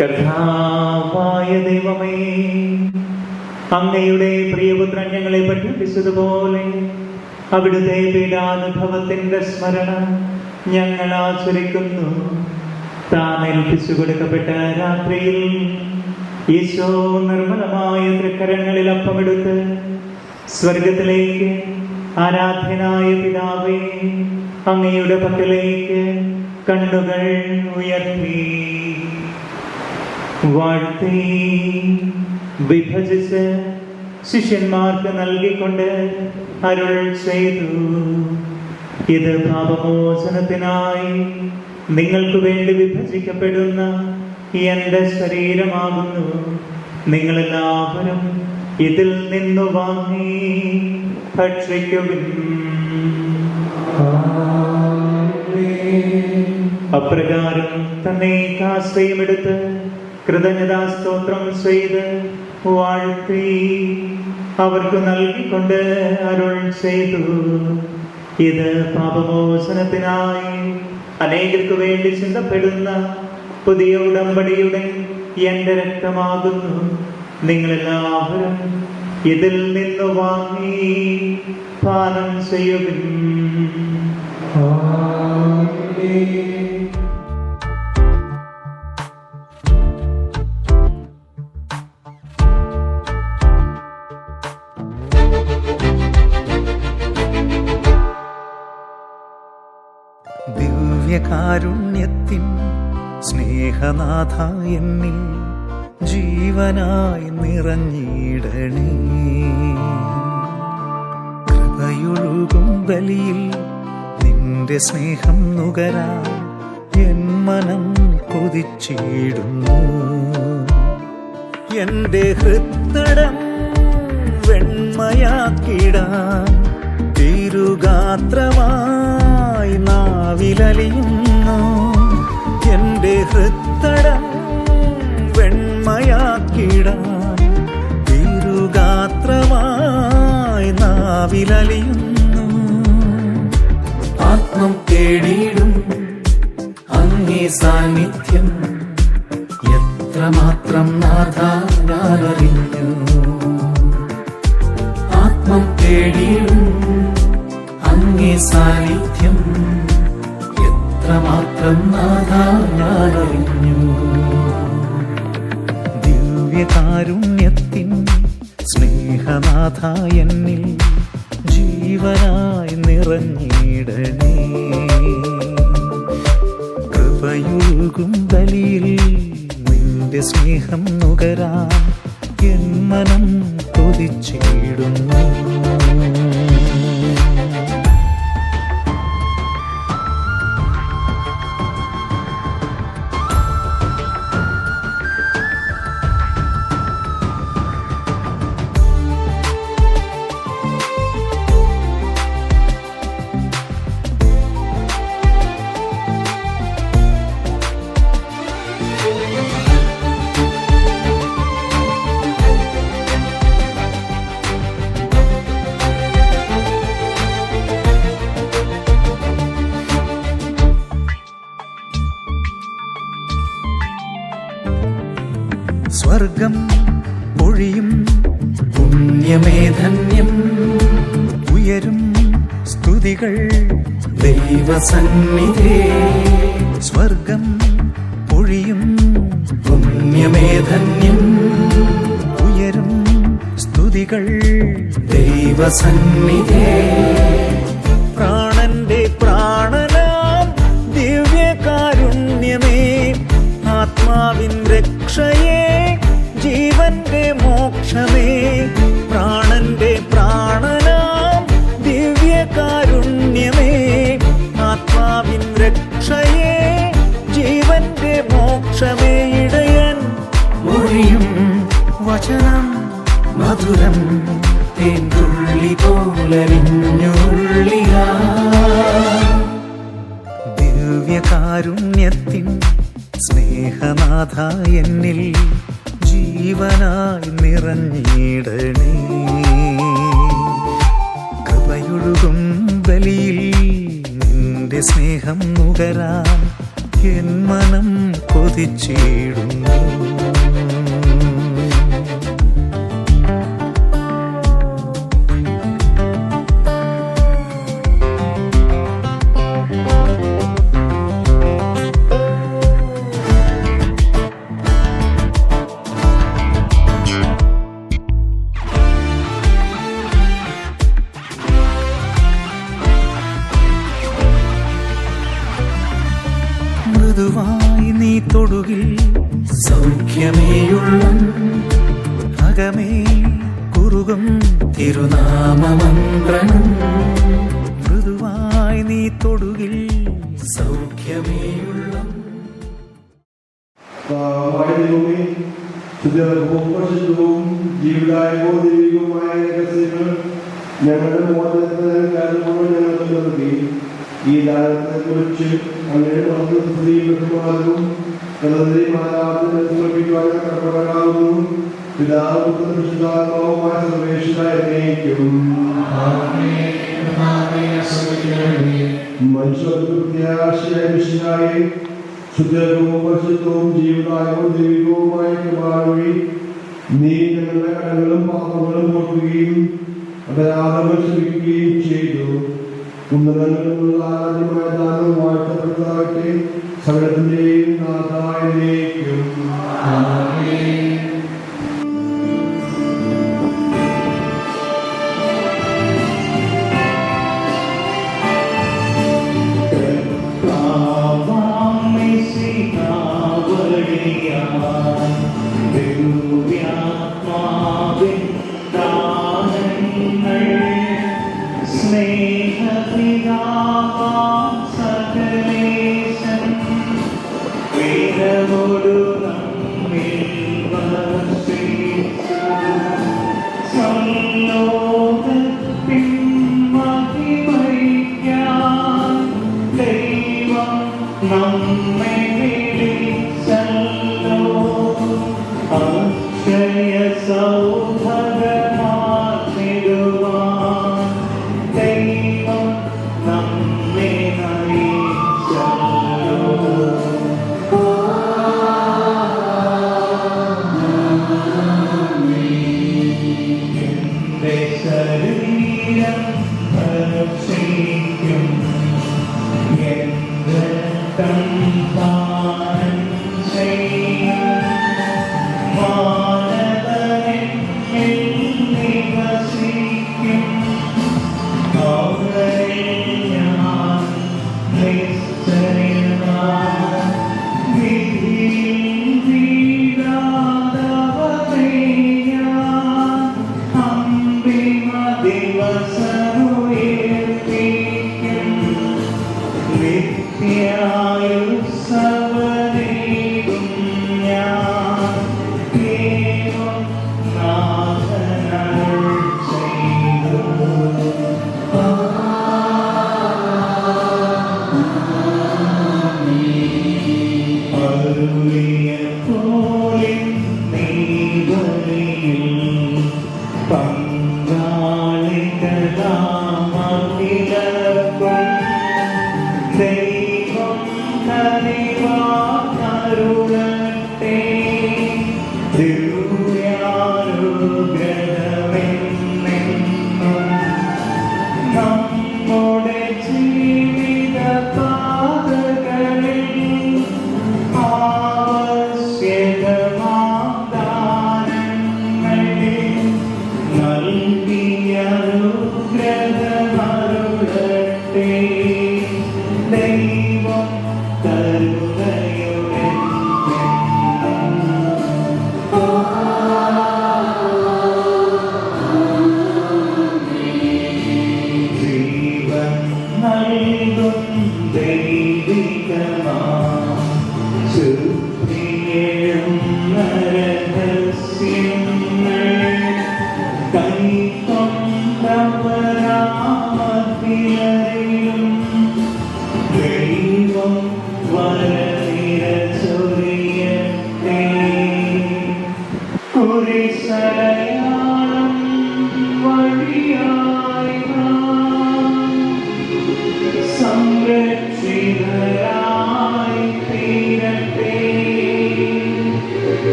കർത്താവായ ദൈവമേ, അങ്ങയുടെ പ്രിയപുത്രൻ ഞങ്ങളെ പഠിപ്പിച്ചതുപോലെ അവിടുത്തെ പീഡാനുഭവത്തിന്റെ സ്മരണ ഞങ്ങൾ ആചരിക്കുന്നു. താൻ ഏൽപ്പിച്ചു കൊടുക്കപ്പെട്ട രാത്രിയിൽ ഈശോ നിർമ്മലമായ തൃക്കരങ്ങളിൽ അപ്പമെടുത്ത് സ്വർഗത്തിലേക്ക് ആരാധ്യനായ പിതാവേ അങ്ങയുടെ പക്കലേക്ക് കണ്ണുകൾ ഉയർത്തി വാഴ്ത്തി വിഭജിച്ച് ശിഷ്യന്മാർക്ക് നൽകിക്കൊണ്ട് അരുൾ ചെയ്തു, ഇത് പാപമോചനത്തിനായി നിങ്ങൾക്ക് വേണ്ടി വിഭജിക്കപ്പെടുന്ന എന്റെ ശരീരമാകുന്നു. നിങ്ങളെല്ലാവരും ഇതിൽ നിന്നു വാങ്ങി ഭക്ഷിക്കുവിൻ. അപ്രകാരം തന്നെ കാസ്തയുമെടുത്ത് കൃതജ്ഞതാസ്തോത്രം ചെയ്ത് വാഴ്ത്തി അവർക്ക് നൽകിക്കൊണ്ട് അരുൾ ചെയ്തു, ഇത് പാപമോചനത്തിനായി അനേകർക്ക് വേണ്ടി ചിന്തപ്പെടുന്ന പുതിയ ഉടമ്പടിയുടെ എന്റെ രക്തമാകുന്നു. നിങ്ങളെല്ലാവരും ഇതിൽ നിന്ന് വാങ്ങി പാനം ചെയ്യുവിൻ. ദിവ്യകാരുണ്യത്തിൻ സ്നേഹനാഥ എന്നിൽ ജീവനായി നിറഞ്ഞിടണേ. കൃപയൊഴുകും ബലിയിൽ നിന്റെ സ്നേഹം നുകരാൻ എൻ മനം കൊതിച്ചിടുന്നു. എന്റെ ഹൃത്തടം വെണ്മയാക്കിടാൻ തിരുഗാത്രമായി നാവിലലിയുന്നു. എന്റെ ഹൃത്തടം വെണ്മയാക്കിടാൻ തിരുഗാത്രമായി നാവിലലിയുന്നു. ആത്മം തേടിയിടും അങ്ങേ സാന്നിധ്യം എത്രമാത്രം നാഥ ഞാനറിഞ്ഞു. ആത്മം തേടിയിടും അങ്ങേ സാന്നിധ്യം എത്രമാത്രം നാഥ ഞാനറിഞ്ഞു. ദിവ്യകാരുണ്യത്തിൻ സ്നേഹനാഥ എന്നിൽ ജീവനായി നിറഞ്ഞിടണേ. കൃപയൊഴുകും ബലിയിൽ നിന്റെ സ്നേഹം നുകരാൻ എൻ മനം കൊതിച്ചിടുന്നു. സ്വർഗം പൊഴിയും പുണ്യമേ ധന്യം. ഉയരും സ്തുതികൾ ദൈവസന്നിധേ. സ്വർഗം പൊഴിയും പുണ്യമേ ധന്യം. ഉയരും സ്തുതികൾ ദൈവസന്നിധേ. പ്രാണന്റെ പ്രാണനാം ദിവ്യകാരുണ്യമേ, ആത്മാവിൻ രക്ഷയേ, ജീവന്റെ മോക്ഷമേ. പ്രാണന്റെ പ്രാണനാം ദിവ്യകാരുണ്യമേ, ആത്മാവിൻ രക്ഷയേ, ജീവന്റെ മോക്ഷമേ. ഇടയൻ മൊഴിയും വചനം മധുരം തേൻതുള്ളി പോലരിഞ്ഞുള്ളിയ. ദിവ്യകാരുണ്യത്തിൻ സ്നേഹനാഥ എന്നിൽ ജീവനായി നിറഞ്ഞിടണേ. കൃപയൊഴുകും ബലിയിൽ നിന്റെ സ്നേഹം നുകരാൻ എൻ മനം കൊതിച്ചിടുന്നു. മൃദുവായി നീ തൊടുകിൽ സൗഖ്യമേയുള്ളും. അകമേ കുറുകും തിരുനാമമന്ത്രണം മൃദുവായി നീ തൊടുകിൽ സൗഖ്യമേയുള്ള ദൈവമേ, ശുദ്ധവും പരിശുദ്ധവും ജീവിതായകവും ദൈവികവുമായ രഹസ്യങ്ങൾ ഞങ്ങളുടെ മോചനത്തിന് കാര്യമായി ഞങ്ങൾക്ക് നൽകി. ഈ ദാനത്തെ കുറിച്ച് അങ്ങനെ സ്ത്രീമാരും മാതാവിനെ സമർപ്പിക്കുവാൻ കടപ്പെടാവുന്നു. പിതാവ് വിശുദ്ധാത്മാവുമായ സർവേശ്വരയ്ക്കും മനുഷ്യർക്ക് പ്രത്യാശയായ വിശുദ്ധായി ശുദ്ധവും പരിശുദ്ധവും ജീവിതായവും ദൈവികവുമായ കൃപാവഴി നീ ഞങ്ങളുടെ കടങ്ങളും പാപങ്ങളും ഓർക്കുകയും അപരാധങ്ങൾ ക്ഷമിക്കുകയും ചെയ്തു. ഉന്നതങ്ങളിലുള്ള ആദ്യമായ ദാനം വാഴ്ത്തപ്പെട്ടാകട്ടെ. സകലത്തിന്റെയും നാഥായനേക്കും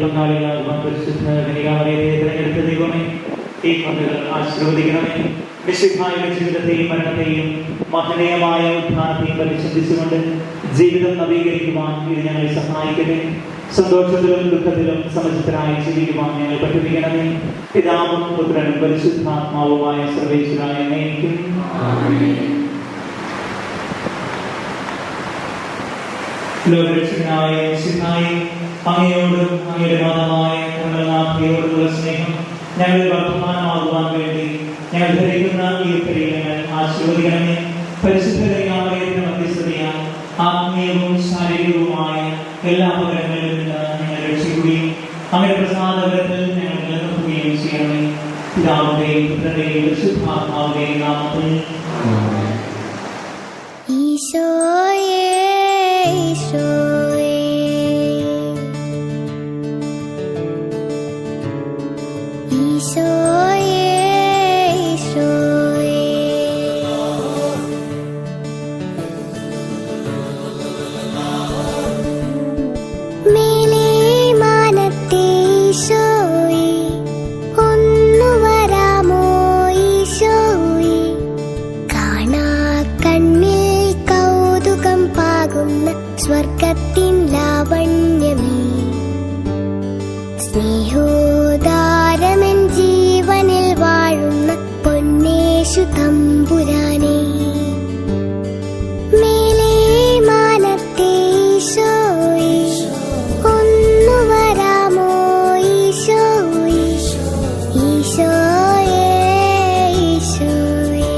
പങ്കാളികളാകുവാൻ പരിശുദ്ധ കന്യകാമറിയത്തെ തിരഞ്ഞെടുത്ത ദൈവമേ, ഈ പങ്കുകൾ ആശീർവദിക്കണമേ. മിശിഹായുടെ ജീവിതത്തെയും മരണത്തെയും മഹനീയമായ ഉത്ഥാനത്തെയും പറ്റി ചിന്തിച്ചുകൊണ്ട് ജീവിതം നവീകരിക്കുവാൻ ഇത് ഞങ്ങളെ സഹായിക്കട്ടെ. സന്തോഷത്തിലും ദുഃഖത്തിലും സമചിത്തരായി ജീവിക്കുവാൻ ഞങ്ങൾ പഠിപ്പിക്കണമേ. പിതാവും പുത്രനും പരിശുദ്ധാത്മാവുമായ സർവേശ്വരായ എന്നേക്കും. ലോകരക്ഷകനായ മിശിഹായെ, അങ്ങയോടും അങ്ങയുടെ മാതാവായ കരുണാനാഥയോടുള്ള സ്നേഹം ഞങ്ങൾ വർദ്ധമാനമാകുവാൻ വേണ്ടി ഞങ്ങൾ ധരിക്കുന്ന ഈ ഉത്തരങ്ങൾ ആശീർവദിക്കണമേ. പരിശുദ്ധ കന്യാമറിയത്തിന്റെ മധ്യസ്ഥതയാൽ ആത്മീയവും ശാരീരികവുമായ എല്ലാ അപകടങ്ങളിലും നിന്ന് ഞങ്ങൾ രക്ഷിക്കുകയും അങ്ങയുടെ പ്രസാദപരത്തിൽ ഞങ്ങൾ നിലനിർത്തുകയും ചെയ്യണമേ. പിതാവിന്റെയും പുത്രന്റെയും പരിശുദ്ധാത്മാവിന്റെയും നാമത്തിൽ. ഈശോയേ, ഈശോയേ, ഈശോയേ, ഈശോയേ. മേലേ മാനത്തെ ഈശോയേ, ഒന്നു വരാമോ ഈശോയേ. കാണാ കണ്ണിൽ കൗതുകം പാകുന്ന സ്വർഗത്തിൻ ലാവണ്യമേ. സ്നേഹോദാരമൻ ജീവനിൽ വാഴുന്ന പൊന്നേശു തമ്പുരാനേ. മേലേ മാനത്തെ ഈശോയേ, ഒന്നു വരാമോ ഈശോയേ. ഈശോയേ, ഈശോയേ.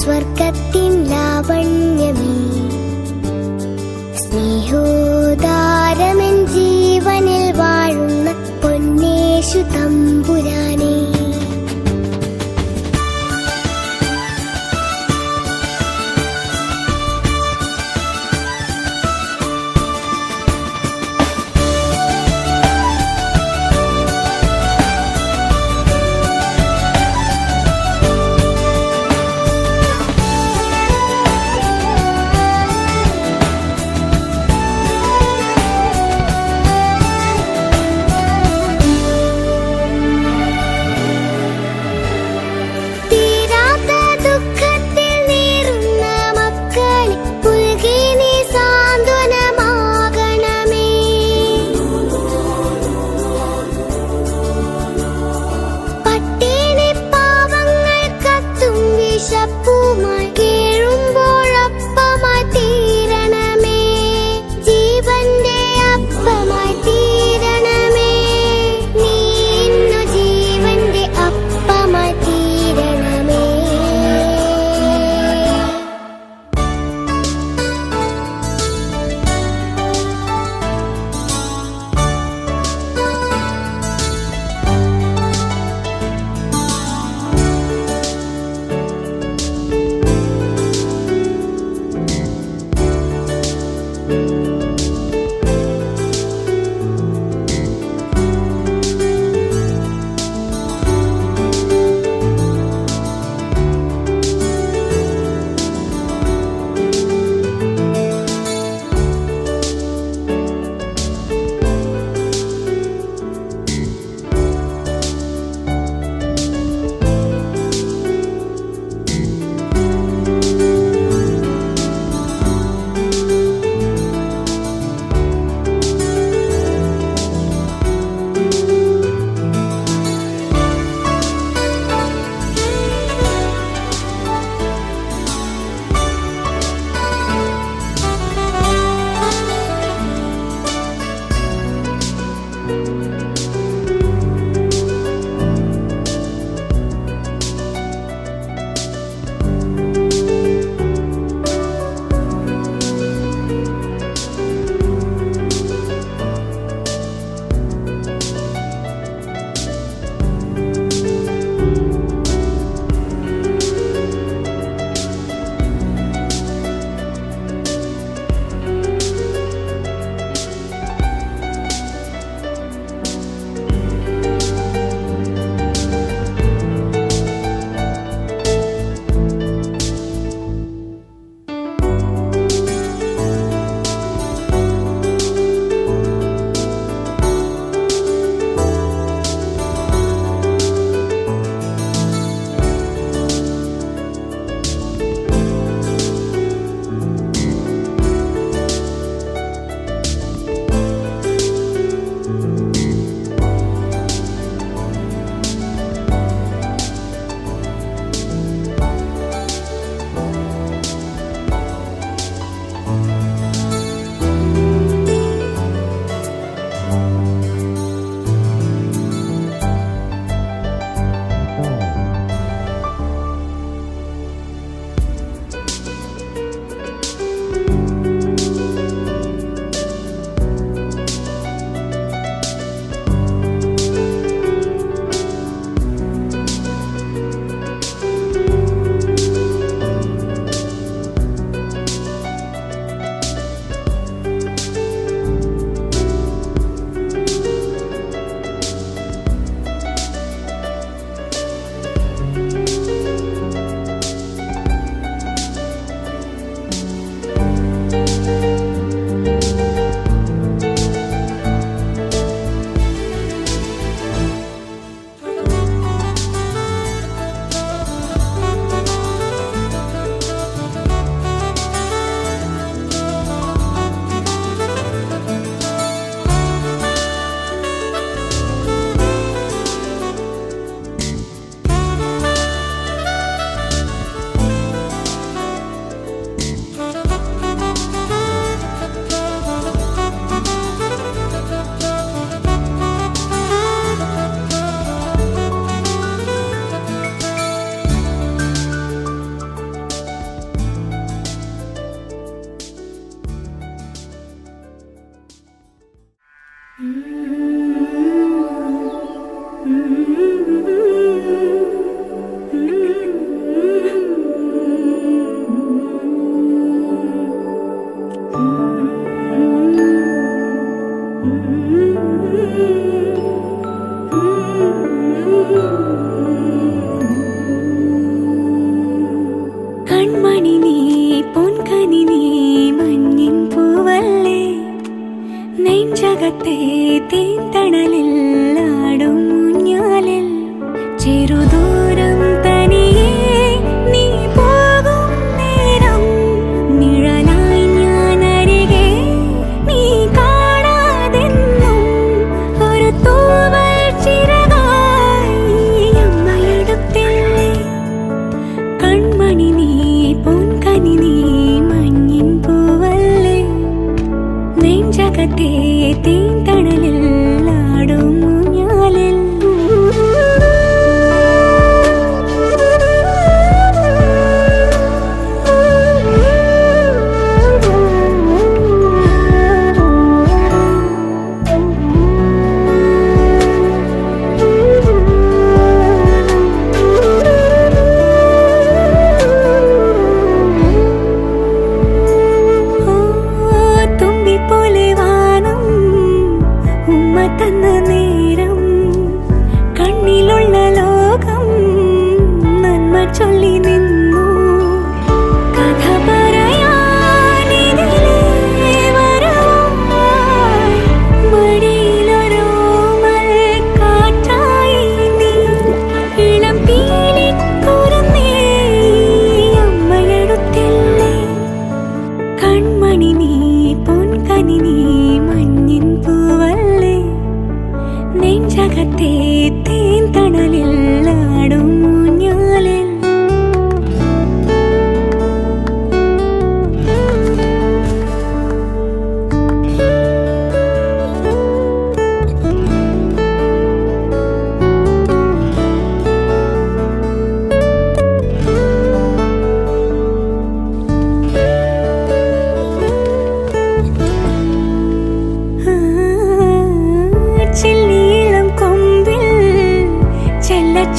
സ്വർഗത്തിൻ ലാവണ്യമേ. സ്നേഹോദാരമൻ ജീവനിൽ വാഴുന്ന പൊന്നേശു തമ്പുരാനേ.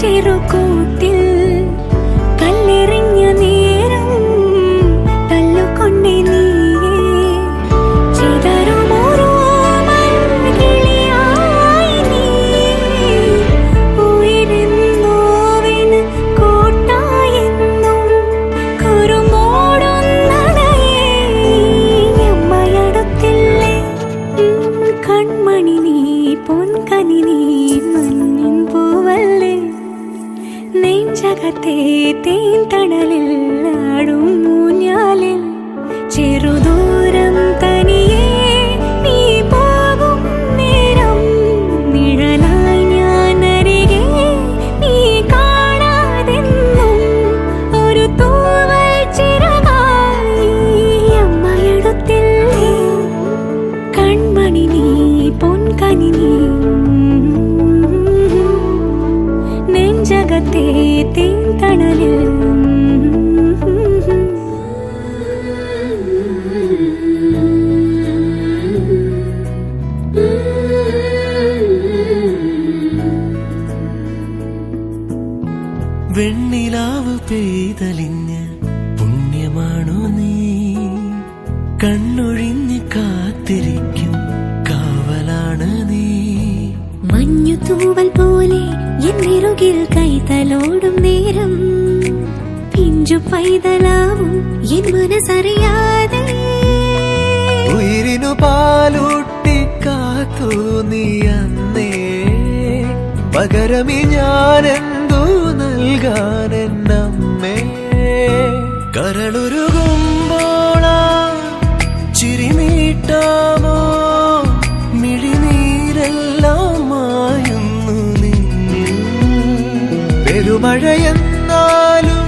ചെറുകൂട്ടിൽ കല്ലെറിഞ്ഞ നേരം തല്ലുകൊണ്ടേ നീയേ ചിതറുമോരോ മൺകിളിയായി നീ ഉയരുന്നോവിന് കോട്ടായെന്നും കുറുമോടുന്നടയേ അമ്മയടുത്തില്ലേ കൺമണി നീ പൊൻകനി നീ മഞ്ഞിൻ പൂവല്ലേ നെഞ്ചകത്തെ തേൻ തണലിൽ ആടും ഊഞ്ഞാലിൽ ചെറുദൂരം തനിയേ നീ പോകും നേരം നിഴലായി ഞാൻ അരികെ നീ കാണാതെന്നും ഒരു തൂവൽ ചിറകായി അമ്മയടുത്തില്ലേ കൺമണി നീ പൊൻകനി നീ നെഞ്ചകത്തെ തേൻ തണലിൽ വെണ്ണിലാവ് പെയ്തലിഞ്ഞ് പുണ്യമാണോ നീ കണ്ണൊഴിഞ്ഞ് കാത്തിരിക്കും കാവലാണ് നീ മഞ്ഞു തൂവൽ പോലെ എന്നിറുകിൽ കൈതലോടും നേരം പിഞ്ചു പൈതലാവും എൻ മനസ്സറിയാതെ ഉയിരിനു പാലൂട്ടി കാത്തു നീ അന്നേ പകരമി ഞാനെന്തു നൽകാനെന്നമ്മേ കരളുരുകുമ്പോളാ ചിരിനീട്ടാമോ മിഴിനീരെല്ലാം മായുന്നു നിന്നിൽ പെരുമഴയെന്നാലും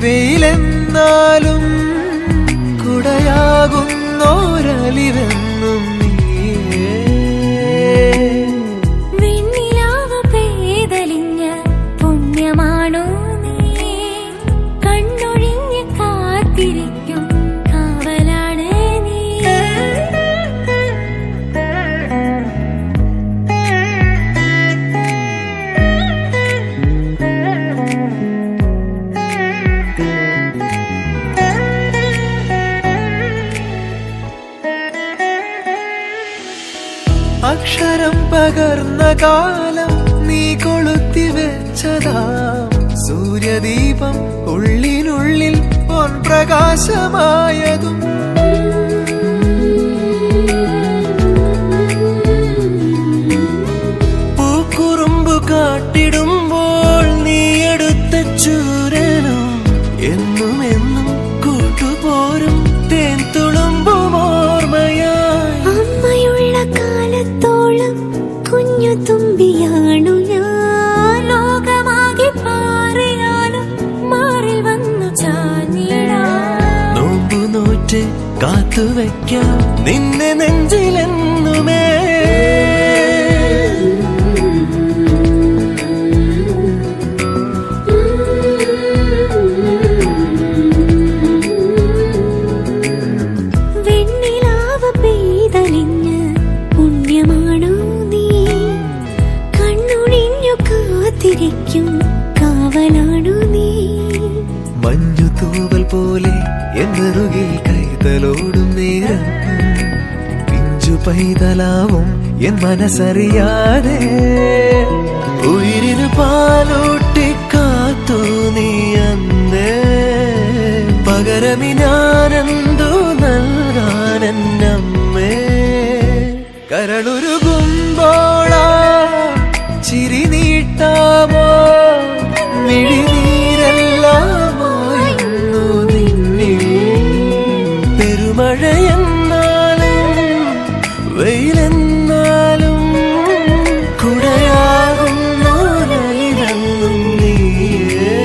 വെയിലെന്നാലും കുടയാകുന്നോരലിവെന്നും നീയേ വെണ്ണിലാവ് പെയ്തലിഞ്ഞ പുണ്യമാണോ നീ കണ്ണൊഴിഞ്ഞ് കാത്തിരിക്കും കാവലാണ് നീ അക്ഷരം പകർന്ന കാലം നീ കൊളുത്തി വെച്ചതാം സൂര്യദീപം ഉള്ളിനുള്ളിൽ പൊൻപ്രകാശമായതും പൂക്കുറുമ്പു കാട്ടിടുമ്പോൾ നീ എടുത്ത ചൂരനും എന്നും എന്നും കൂട്ടുപോരും തേൻ തുളുമ്പും ഓർമ്മയായി അമ്മയുള്ള കാലത്തോളം കുഞ്ഞു തുമ്പിയാണു ഞാൻ ലോകമാകെ പാറിയാലും മാറിൽ വന്നു ചാഞ്ഞിടാം നോമ്പു നോറ്റ് കാത്തുവയ്ക്കാം നിന്നെ നെഞ്ചിലെന്നുമേ വെണ്ണിലാവ് പെയ്തലിഞ്ഞ് പുണ്യമാണോ നീ കണ്ണൊഴിഞ്ഞു കാത്തിരിക്കും കാവലാണു നീ മഞ്ഞു തൂവൽ പോലെ എന്നറുകിൽ കൈതലോടും നേരം പിഞ്ചു പൈതലാവും എൻ മനസ്സറിയാതെ ഉയിരിന് പാലൂട്ടി കാത്തു നീ അന്നേ പകരമി ഞാനെന്തു നൽകാനെന്നമ്മേ കരളുരുകുമ്പോളാ ചിരി നീട്ടാമോ മിഴിനീരെല്ലാമായിരുന്നു നിന്നിൽ പെരുമഴയെന്നാലും വെയിലെന്നാലും കുടയാകുന്നോരലിവെന്നും നീയേ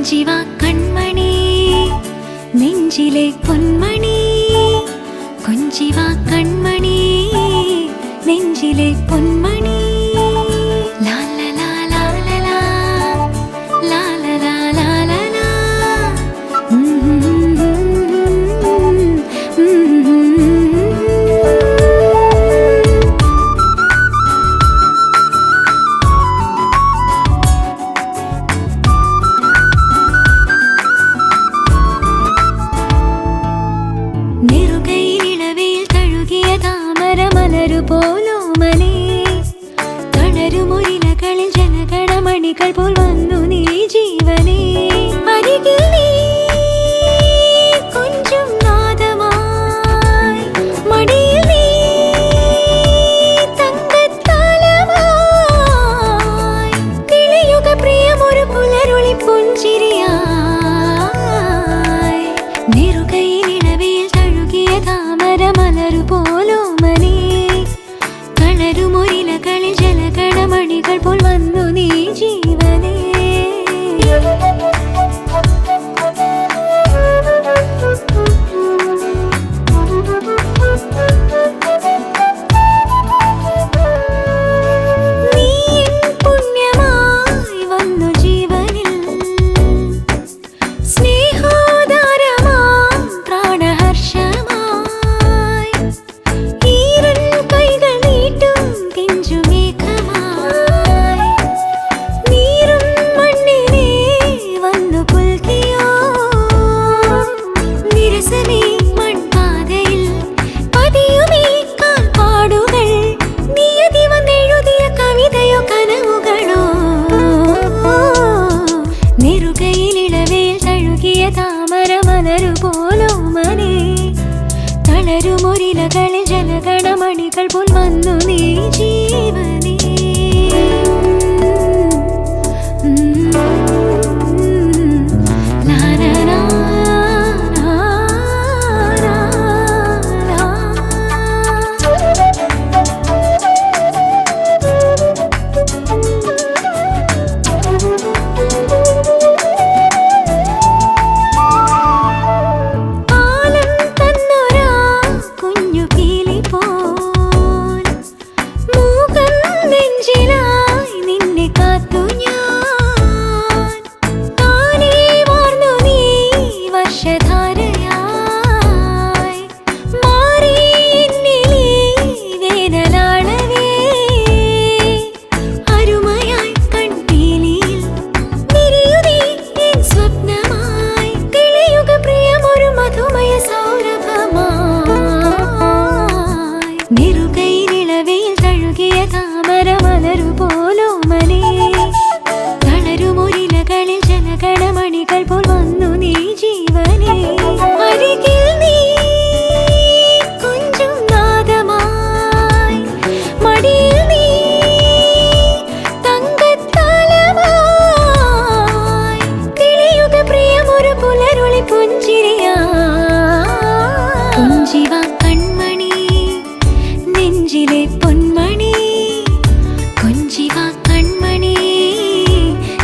കൊഞ്ചിവാ കൺമണി നെഞ്ചിലെ പൊന്മണി കൊഞ്ചിവാ കൺമണി നെഞ്ചിലെ പൊന്മണി പോലോമലേ തളരുമൊരിലകളിൽ ജനഗണമണികൾ പോൽ വന്നു നീ ജീവനേ അരികിൽ നീ കൊഞ്ചും നാദമായി മടിയിൽ നീ തങ്കത്താലമായി തെളിയുക പ്രിയമൊരു പുലരുളി പുഞ്ചിരിയായി നെറുകയിലിളവയിൽ തഴുകിയ താമര മലരു പോലോമലേ കളിൽ ജലഗണമണികൾ പോൽ വന്നു നീ ജീവനേ നീ പുണ്യമായി വന്നു ജീവനിൽ സ്നേഹോദാരമാം പ്രാണഹർഷമായി ഈരൻ കൈകൾ നീട്ടും തളരുമൊരിലകളിൽ ജനഗണമണികൾ പോൽ വന്നു നീ ജീവനേ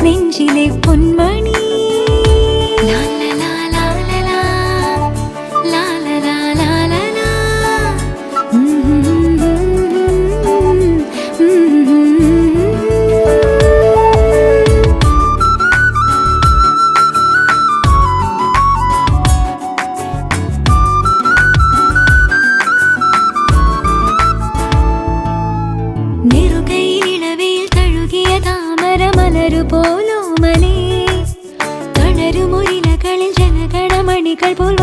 നെഞ്ചിലെ പൊന്മണി പൂക്കൾ പോൽ